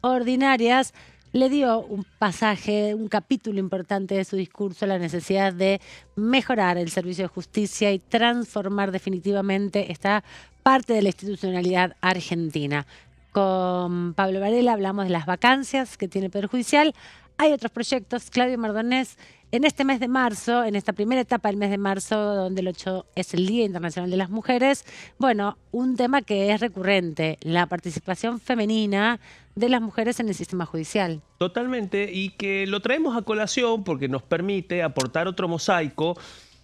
ordinarias, le dio un pasaje, un capítulo importante de su discurso, la necesidad de mejorar el servicio de justicia y transformar definitivamente esta parte de la institucionalidad argentina. Con Pablo Varela hablamos de las vacancias que tiene el Poder Judicial. Hay otros proyectos. Claudio Mardonés, en este mes de marzo, en esta primera etapa del mes de marzo, donde el 8 es el Día Internacional de las Mujeres, bueno, un tema que es recurrente, la participación femenina de las mujeres en el sistema judicial. Totalmente, y que lo traemos a colación porque nos permite aportar otro mosaico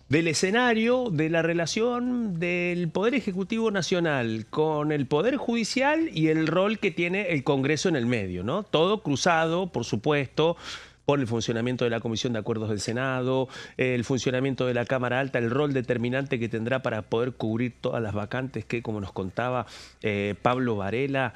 del escenario de la relación del Poder Ejecutivo Nacional con el Poder Judicial y el rol que tiene el Congreso en el medio, ¿no? Todo cruzado, por supuesto, por el funcionamiento de la Comisión de Acuerdos del Senado, el funcionamiento de la Cámara Alta, el rol determinante que tendrá para poder cubrir todas las vacantes que, como nos contaba Pablo Varela,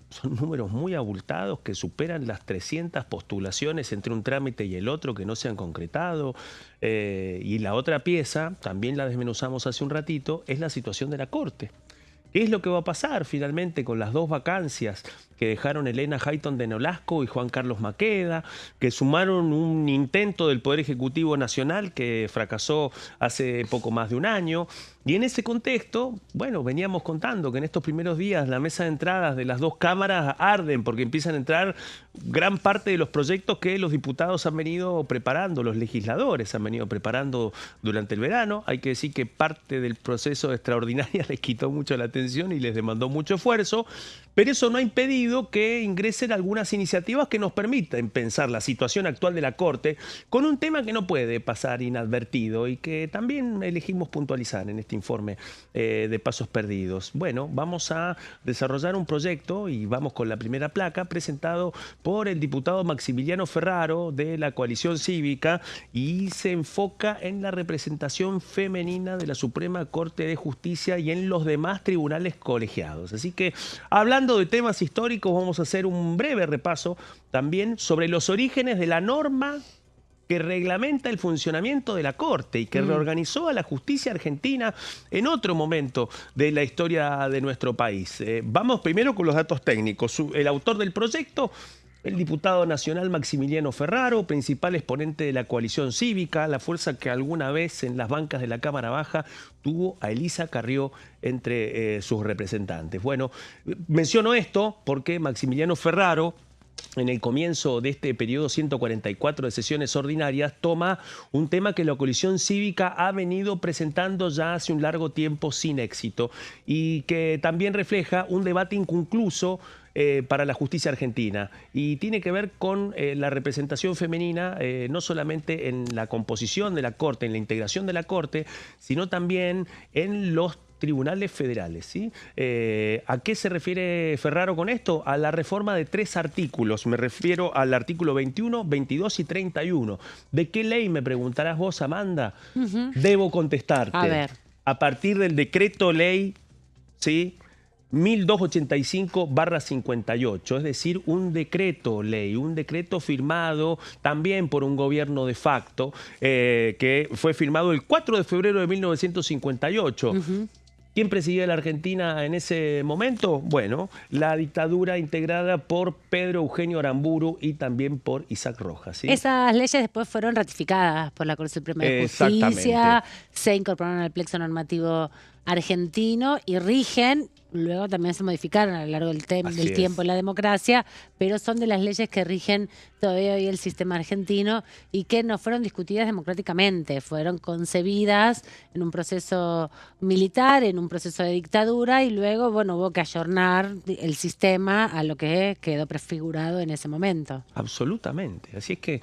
son números muy abultados que superan las 300 postulaciones entre un trámite y el otro que no se han concretado. Y la otra pieza, también la desmenuzamos hace un ratito, es la situación de la Corte. ¿Qué es lo que va a pasar finalmente con las dos vacancias que dejaron Elena Hayton de Nolasco y Juan Carlos Maqueda, que sumaron un intento del Poder Ejecutivo Nacional que fracasó hace poco más de un año? Y en ese contexto, bueno, veníamos contando que en estos primeros días la mesa de entradas de las dos cámaras arden porque empiezan a entrar gran parte de los proyectos que los diputados han venido preparando, los legisladores han venido preparando durante el verano. Hay que decir que parte del proceso extraordinario les quitó mucho la atención y les demandó mucho esfuerzo, pero eso no ha impedido pedido que ingresen algunas iniciativas que nos permiten pensar la situación actual de la Corte con un tema que no puede pasar inadvertido y que también elegimos puntualizar en este informe de Pasos Perdidos. Bueno, vamos a desarrollar un proyecto y vamos con la primera placa presentado por el diputado Maximiliano Ferraro de la Coalición Cívica y se enfoca en la representación femenina de la Suprema Corte de Justicia y en los demás tribunales colegiados. Así que, hablando de temas históricos, vamos a hacer un breve repaso también sobre los orígenes de la norma que reglamenta el funcionamiento de la Corte y que reorganizó a la justicia argentina en otro momento de la historia de nuestro país. Vamos primero con los datos técnicos. El autor del proyecto, el diputado nacional Maximiliano Ferraro, principal exponente de la Coalición Cívica, la fuerza que alguna vez en las bancas de la Cámara Baja tuvo a Elisa Carrió entre sus representantes. Bueno, menciono esto porque Maximiliano Ferraro, en el comienzo de este periodo 144 de sesiones ordinarias, toma un tema que la Coalición Cívica ha venido presentando ya hace un largo tiempo sin éxito y que también refleja un debate inconcluso para la justicia argentina y tiene que ver con la representación femenina no solamente en la composición de la Corte, en la integración de la Corte, sino también en los tribunales federales, ¿sí? ¿A qué se refiere Ferraro con esto? A la reforma de 3 artículos. Me refiero al artículo 21, 22 y 31. ¿De qué ley, me preguntarás vos, Amanda? Debo contestarte. A ver. A partir del decreto ley, ¿sí?, 1285/58, es decir, un decreto ley, un decreto firmado también por un gobierno de facto, que fue firmado el 4 de febrero de 1958. ¿Quién presidía la Argentina en ese momento? Bueno, la dictadura integrada por Pedro Eugenio Aramburu y también por Isaac Rojas, ¿sí? Esas leyes después fueron ratificadas por la Corte Suprema de Justicia, se incorporaron al plexo normativo argentino y rigen. Luego también se modificaron a lo largo del tiempo en la democracia, pero son de las leyes que rigen todavía hoy el sistema argentino y que no fueron discutidas democráticamente, fueron concebidas en un proceso militar, en un proceso de dictadura y luego, bueno, hubo que ayornar el sistema a lo que quedó prefigurado en ese momento. Absolutamente. Así es que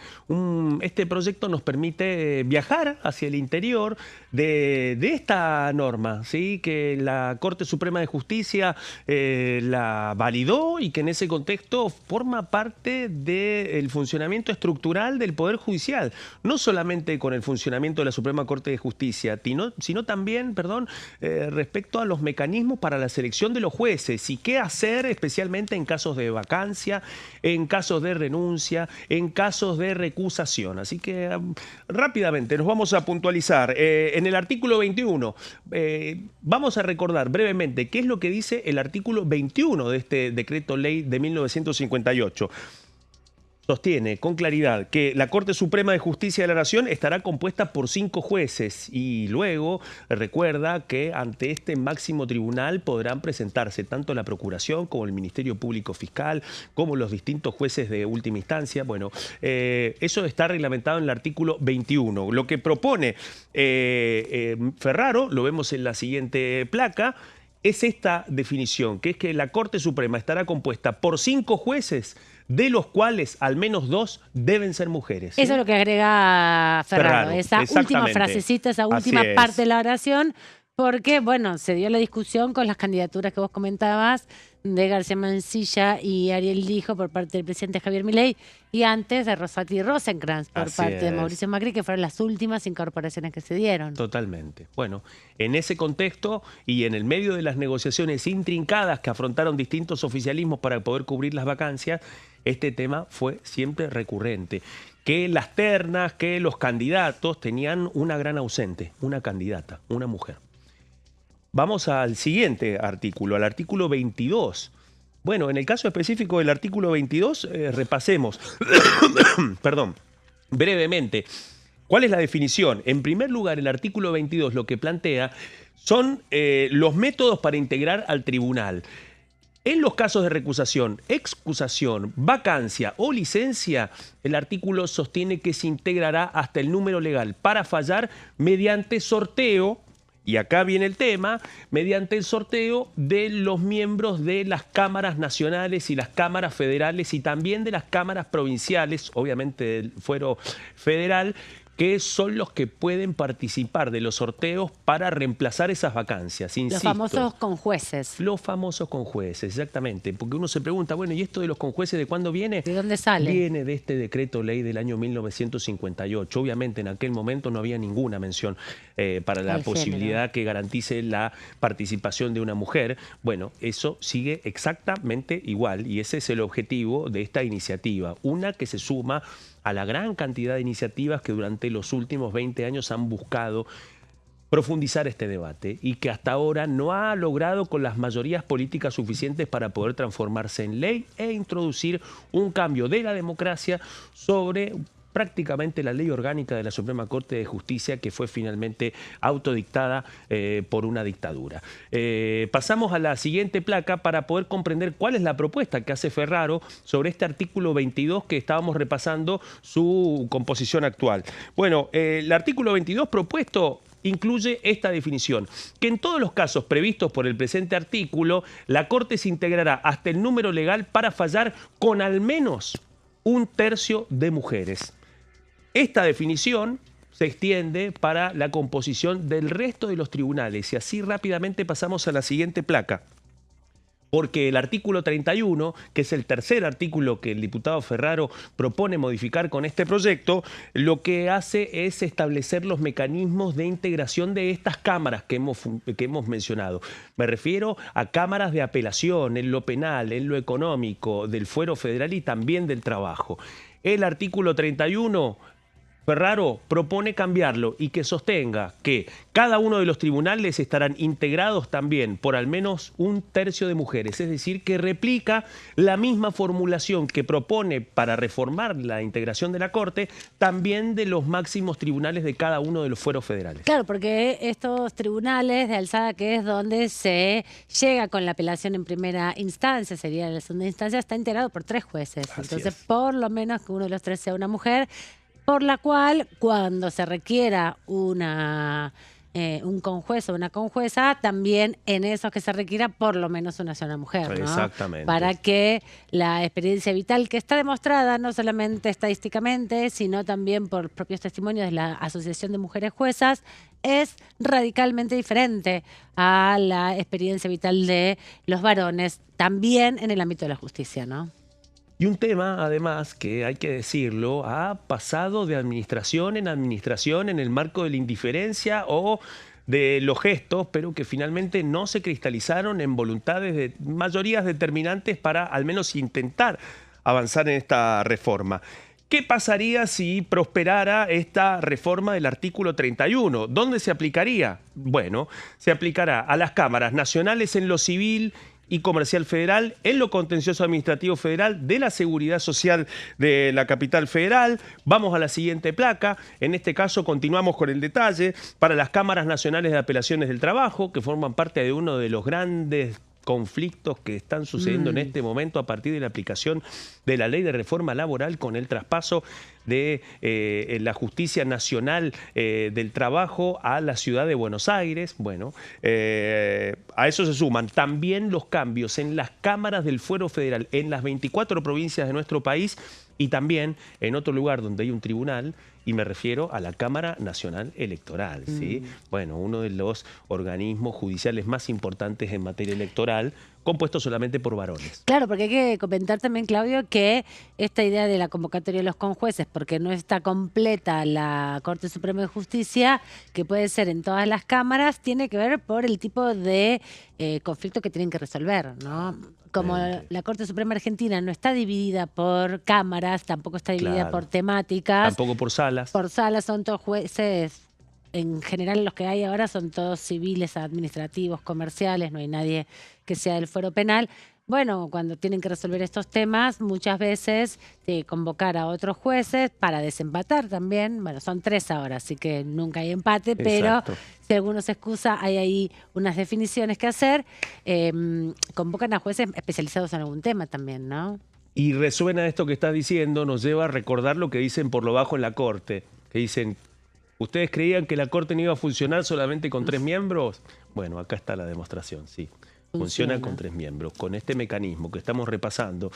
este proyecto nos permite viajar hacia el interior de esta norma, ¿sí?, que la Corte Suprema de Justicia la validó y que en ese contexto forma parte del funcionamiento estructural del Poder Judicial, no solamente con el funcionamiento de la Suprema Corte de Justicia, sino también, respecto a los mecanismos para la selección de los jueces y qué hacer especialmente en casos de vacancia, en casos de renuncia, en casos de recusación. Así que rápidamente nos vamos a puntualizar. En el artículo 21 vamos a recordar brevemente qué es lo que dice el artículo 21 de este decreto ley de 1958. Sostiene con claridad que la Corte Suprema de Justicia de la Nación estará compuesta por 5 jueces y luego recuerda que ante este máximo tribunal podrán presentarse tanto la Procuración como el Ministerio Público Fiscal, como los distintos jueces de última instancia. Bueno, eso está reglamentado en el artículo 21. Lo que propone Ferraro, lo vemos en la siguiente placa, es esta definición, que es que la Corte Suprema estará compuesta por 5 jueces, de los cuales al menos 2 deben ser mujeres, ¿sí? Eso es lo que agrega Ferraro, esa última frasecita, esa última parte de la oración, porque, bueno, se dio la discusión con las candidaturas que vos comentabas de García Mansilla y Ariel Lijo por parte del presidente Javier Milei y antes de Rosati Rosenkrantz por parte de Mauricio Macri, que fueron las últimas incorporaciones que se dieron. Totalmente. Bueno, en ese contexto y en el medio de las negociaciones intrincadas que afrontaron distintos oficialismos para poder cubrir las vacancias, este tema fue siempre recurrente. Que las ternas, que los candidatos tenían una gran ausente, una candidata, una mujer. Vamos al siguiente artículo, al artículo 22. Bueno, en el caso específico del artículo 22, repasemos, perdón, brevemente, ¿cuál es la definición? En primer lugar, el artículo 22 lo que plantea son los métodos para integrar al tribunal. En los casos de recusación, excusación, vacancia o licencia, el artículo sostiene que se integrará hasta el número legal para fallar mediante sorteo y acá viene el tema, mediante el sorteo de los miembros de las cámaras nacionales y las cámaras federales y también de las cámaras provinciales, obviamente del fuero federal, que son los que pueden participar de los sorteos para reemplazar esas vacancias. Insisto, los famosos conjueces. Los famosos conjueces, exactamente. Porque uno se pregunta, bueno, ¿y esto de los conjueces de cuándo viene? ¿De dónde sale? Viene de este decreto ley del año 1958. Obviamente en aquel momento no había ninguna mención para la posibilidad que garantice la participación de una mujer. Bueno, eso sigue exactamente igual y ese es el objetivo de esta iniciativa. Una que se suma a la gran cantidad de iniciativas que durante los últimos 20 años han buscado profundizar este debate y que hasta ahora no ha logrado con las mayorías políticas suficientes para poder transformarse en ley e introducir un cambio de la democracia sobre prácticamente la ley orgánica de la Suprema Corte de Justicia que fue finalmente autodictada por una dictadura. Pasamos a la siguiente placa para poder comprender cuál es la propuesta que hace Ferraro sobre este artículo 22 que estábamos repasando su composición actual. Bueno, el artículo 22 propuesto incluye esta definición, que en todos los casos previstos por el presente artículo, la Corte se integrará hasta el número legal para fallar con al menos 1/3 de mujeres. Esta definición se extiende para la composición del resto de los tribunales y así rápidamente pasamos a la siguiente placa. Porque el artículo 31, que es el tercer artículo que el diputado Ferraro propone modificar con este proyecto, lo que hace es establecer los mecanismos de integración de estas cámaras que hemos mencionado. Me refiero a cámaras de apelación en lo penal, en lo económico, del fuero federal y también del trabajo. El artículo 31... Ferraro propone cambiarlo y que sostenga que cada uno de los tribunales estarán integrados también por al menos 1/3 de mujeres, es decir, que replica la misma formulación que propone para reformar la integración de la Corte, también de los máximos tribunales de cada uno de los fueros federales. Claro, porque estos tribunales de alzada, que es donde se llega con la apelación en primera instancia, sería la segunda instancia, está integrado por 3 jueces. Entonces, por lo menos que uno de los 3 sea una mujer, por la cual, cuando se requiera un conjuez o una conjueza, también en esos que se requiera por lo menos una sola mujer, ¿no? Exactamente. Para que la experiencia vital, que está demostrada no solamente estadísticamente, sino también por propios testimonios de la Asociación de Mujeres Juezas, es radicalmente diferente a la experiencia vital de los varones, también en el ámbito de la justicia, ¿no? Y un tema, además, que hay que decirlo, ha pasado de administración en el marco de la indiferencia o de los gestos, pero que finalmente no se cristalizaron en voluntades de mayorías determinantes para al menos intentar avanzar en esta reforma. ¿Qué pasaría si prosperara esta reforma del artículo 31? ¿Dónde se aplicaría? Bueno, se aplicará a las cámaras nacionales en lo civil y comercial federal, en lo contencioso administrativo federal, de la seguridad social de la capital federal. Vamos a la siguiente placa. En este caso continuamos con el detalle. Para las cámaras nacionales de apelaciones del trabajo, que forman parte de uno de los grandes conflictos que están sucediendo en este momento a partir de la aplicación de la ley de reforma laboral con el traspaso de la Justicia Nacional del Trabajo a la ciudad de Buenos Aires. Bueno, a eso se suman también los cambios en las cámaras del fuero federal en las 24 provincias de nuestro país y también en otro lugar donde hay un tribunal, y me refiero a la Cámara Nacional Electoral, ¿sí? Bueno, uno de los organismos judiciales más importantes en materia electoral, compuesto solamente por varones. Claro, porque hay que comentar también, Claudio, que esta idea de la convocatoria de los conjueces, porque no está completa la Corte Suprema de Justicia, que puede ser en todas las cámaras, tiene que ver por el tipo de conflicto que tienen que resolver, ¿no? Como la Corte Suprema Argentina no está dividida por cámaras, tampoco está dividida por temáticas. Tampoco por salas. Por salas, son todos jueces. En general los que hay ahora son todos civiles, administrativos, comerciales, no hay nadie que sea del fuero penal. Bueno, cuando tienen que resolver estos temas, muchas veces convocar a otros jueces para desempatar también. Bueno, son 3 ahora, así que nunca hay empate, pero si alguno se excusa, hay ahí unas definiciones que hacer. Convocan a jueces especializados en algún tema también, ¿no? Y resuena esto que estás diciendo, nos lleva a recordar lo que dicen por lo bajo en la Corte, que dicen: ¿Ustedes creían que la Corte no iba a funcionar solamente con 3 miembros? Bueno, acá está la demostración, sí. Funciona con 3 miembros, con este mecanismo que estamos repasando,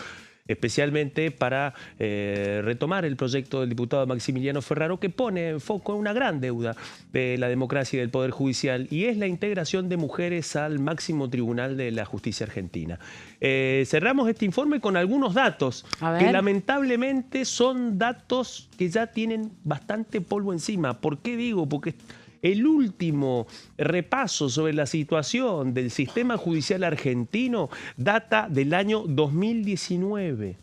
especialmente para retomar el proyecto del diputado Maximiliano Ferraro, que pone en foco una gran deuda de la democracia y del Poder Judicial, y es la integración de mujeres al máximo tribunal de la justicia argentina. Cerramos este informe con algunos datos, que lamentablemente son datos que ya tienen bastante polvo encima. ¿Por qué digo? Porque el último repaso sobre la situación del sistema judicial argentino data del año 2019.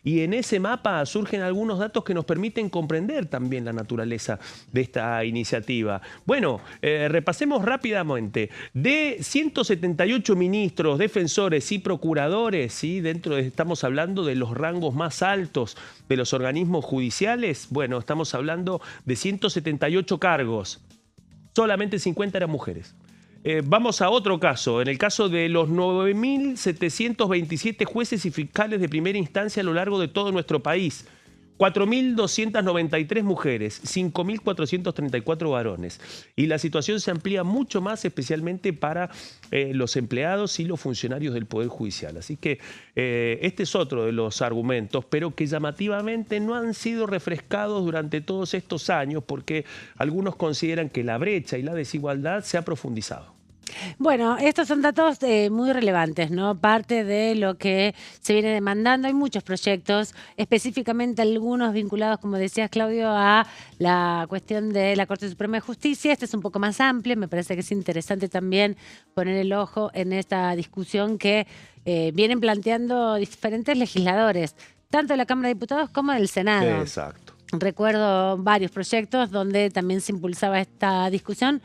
Y en ese mapa surgen algunos datos que nos permiten comprender también la naturaleza de esta iniciativa. Bueno, repasemos rápidamente. De 178 ministros, defensores y procuradores, ¿sí? Estamos hablando de los rangos más altos de los organismos judiciales. Bueno, estamos hablando de 178 cargos. Solamente 50 eran mujeres. Vamos a otro caso. En el caso de los 9.727 jueces y fiscales de primera instancia a lo largo de todo nuestro país, 4.293 mujeres, 5.434 varones. Y la situación se amplía mucho más, especialmente para los empleados y los funcionarios del Poder Judicial. Así que este es otro de los argumentos, pero que llamativamente no han sido refrescados durante todos estos años, porque algunos consideran que la brecha y la desigualdad se ha profundizado. Bueno, estos son datos muy relevantes, ¿no? Parte de lo que se viene demandando. Hay muchos proyectos, específicamente algunos vinculados, como decías, Claudio, a la cuestión de la Corte Suprema de Justicia. Este es un poco más amplio. Me parece que es interesante también poner el ojo en esta discusión que vienen planteando diferentes legisladores, tanto de la Cámara de Diputados como del Senado. Exacto. Recuerdo varios proyectos donde también se impulsaba esta discusión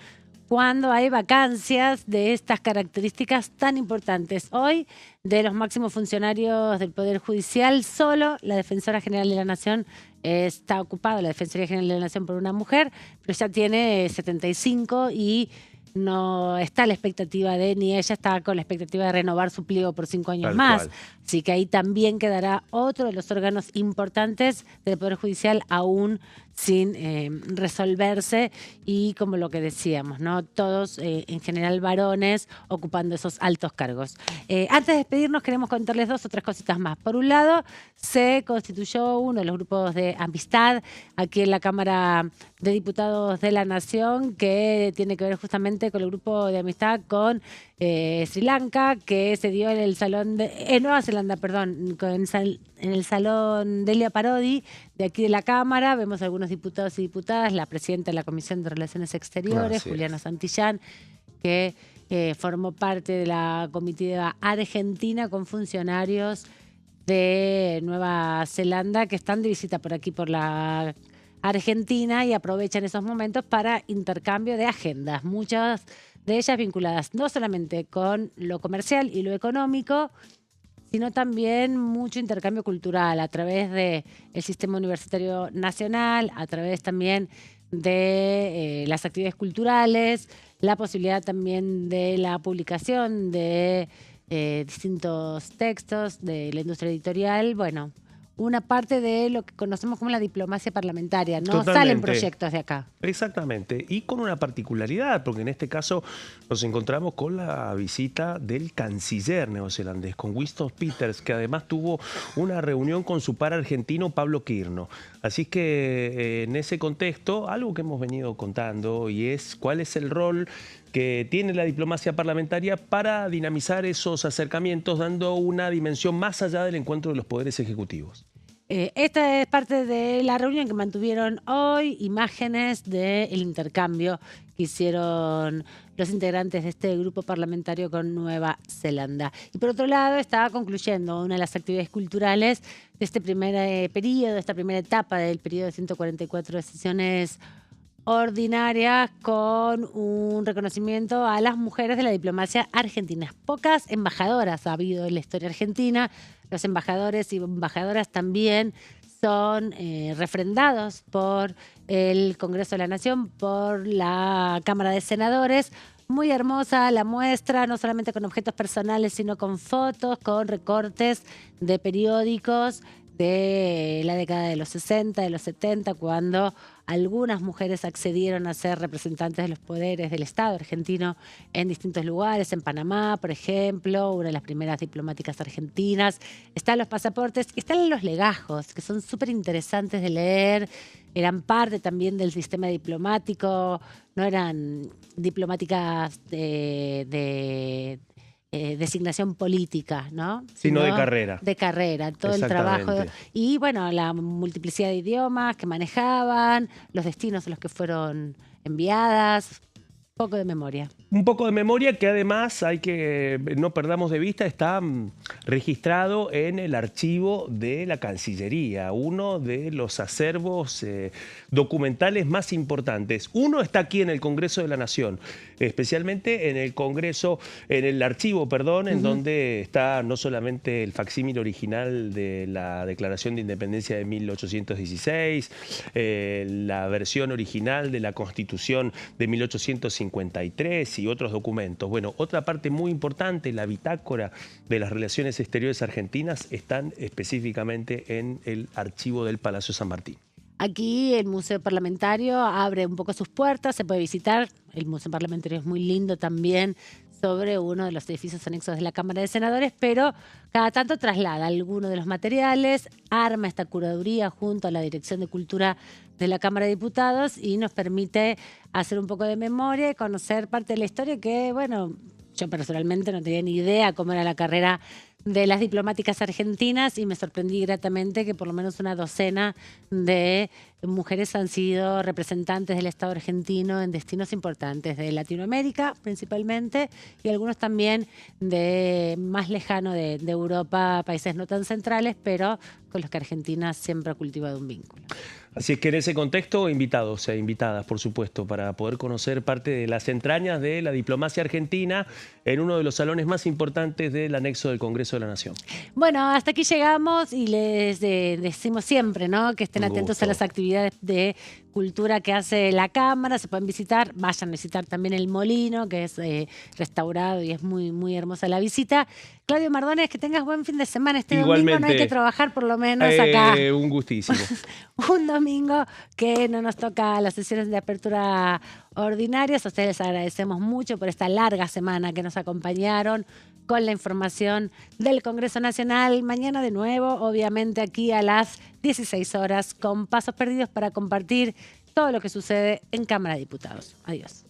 cuando hay vacancias de estas características tan importantes. Hoy, de los máximos funcionarios del Poder Judicial, solo la Defensora General de la Nación está ocupada, la Defensoría General de la Nación, por una mujer, pero ya tiene 75 y no está a la expectativa ni ella está con la expectativa de renovar su pliego por 5 años más. Así que ahí también quedará otro de los órganos importantes del Poder Judicial aún sin resolverse, y como lo que decíamos, ¿no? Todos en general varones ocupando esos altos cargos. Antes de despedirnos queremos contarles 2 o 3 cositas más. Por un lado, se constituyó uno de los grupos de amistad aquí en la Cámara de Diputados de la Nación, que tiene que ver justamente con el grupo de amistad con Sri Lanka, que se dio en el salón de Nueva Zelanda, perdón, en el salón Delia Parodi de aquí de la Cámara. Vemos algunos diputados y diputadas, la presidenta de la Comisión de Relaciones Exteriores, Juliana Santillán, que formó parte de la comitiva argentina con funcionarios de Nueva Zelanda que están de visita por aquí, por la Argentina, y aprovechan esos momentos para intercambio de agendas, muchas de ellas vinculadas no solamente con lo comercial y lo económico, sino también mucho intercambio cultural a través del sistema universitario nacional, a través también de las actividades culturales, la posibilidad también de la publicación de distintos textos de la industria editorial. Bueno, una parte de lo que conocemos como la diplomacia parlamentaria. No salen proyectos de acá. Exactamente. Y con una particularidad, porque en este caso nos encontramos con la visita del canciller neozelandés, con Winston Peters, que además tuvo una reunión con su par argentino, Pablo Quirno. Así que en ese contexto, algo que hemos venido contando, y es cuál es el rol que tiene la diplomacia parlamentaria para dinamizar esos acercamientos, dando una dimensión más allá del encuentro de los poderes ejecutivos. Esta es parte de la reunión que mantuvieron hoy, imágenes del intercambio que hicieron los integrantes de este grupo parlamentario con Nueva Zelanda. Y por otro lado, estaba concluyendo una de las actividades culturales de este primer periodo, esta primera etapa del periodo de 144 sesiones ordinarias, con un reconocimiento a las mujeres de la diplomacia argentina. Pocas embajadoras ha habido en la historia argentina. Los embajadores y embajadoras también son refrendados por el Congreso de la Nación, por la Cámara de Senadores. Muy hermosa la muestra, no solamente con objetos personales, sino con fotos, con recortes de periódicos de la década de los 60, de los 70, cuando algunas mujeres accedieron a ser representantes de los poderes del Estado argentino en distintos lugares, en Panamá, por ejemplo, una de las primeras diplomáticas argentinas. Están los pasaportes, están los legajos, que son súper interesantes de leer, eran parte también del sistema diplomático, no eran diplomáticas de designación política, ¿no? Sino de carrera. De carrera, todo el trabajo. Y bueno, la multiplicidad de idiomas que manejaban, los destinos a los que fueron enviadas, poco de memoria. Un poco de memoria que además, hay que no perdamos de vista, está registrado en el archivo de la Cancillería, uno de los acervos documentales más importantes. Uno está aquí en el Congreso de la Nación, especialmente en el Congreso, en el archivo, perdón, en donde está no solamente el facsímil original de la Declaración de Independencia de 1816, la versión original de la Constitución de 1853 y otros documentos. Bueno, otra parte muy importante, la bitácora de las relaciones exteriores argentinas, están específicamente en el archivo del Palacio San Martín. Aquí el Museo Parlamentario abre un poco sus puertas, se puede visitar. El Museo Parlamentario es muy lindo también, sobre uno de los edificios anexos de la Cámara de Senadores, pero cada tanto traslada algunos de los materiales, arma esta curaduría junto a la Dirección de Cultura de la Cámara de Diputados y nos permite hacer un poco de memoria y conocer parte de la historia que, bueno, yo personalmente no tenía ni idea cómo era la carrera de las diplomáticas argentinas y me sorprendí gratamente que por lo menos una docena de mujeres han sido representantes del Estado argentino en destinos importantes de Latinoamérica principalmente y algunos también de más lejano de Europa, países no tan centrales, pero con los que Argentina siempre ha cultivado un vínculo. Así es que en ese contexto, invitados e invitadas, por supuesto, para poder conocer parte de las entrañas de la diplomacia argentina en uno de los salones más importantes del anexo del Congreso de la Nación. Bueno, hasta aquí llegamos y les decimos siempre, ¿no?, que estén atentos a las actividades de cultura que hace la Cámara. Se pueden visitar, vayan a visitar también el Molino, que es restaurado y es muy, muy hermosa la visita. Claudio Mardones, que tengas buen fin de semana. Este domingo no hay que trabajar, por lo menos acá. Un gustísimo. Un domingo que no nos toca las sesiones de apertura ordinarias. A ustedes les agradecemos mucho por esta larga semana que nos acompañaron con la información del Congreso Nacional. Mañana de nuevo, obviamente aquí a las 16 horas, con Pasos Perdidos para compartir todo lo que sucede en Cámara de Diputados. Adiós.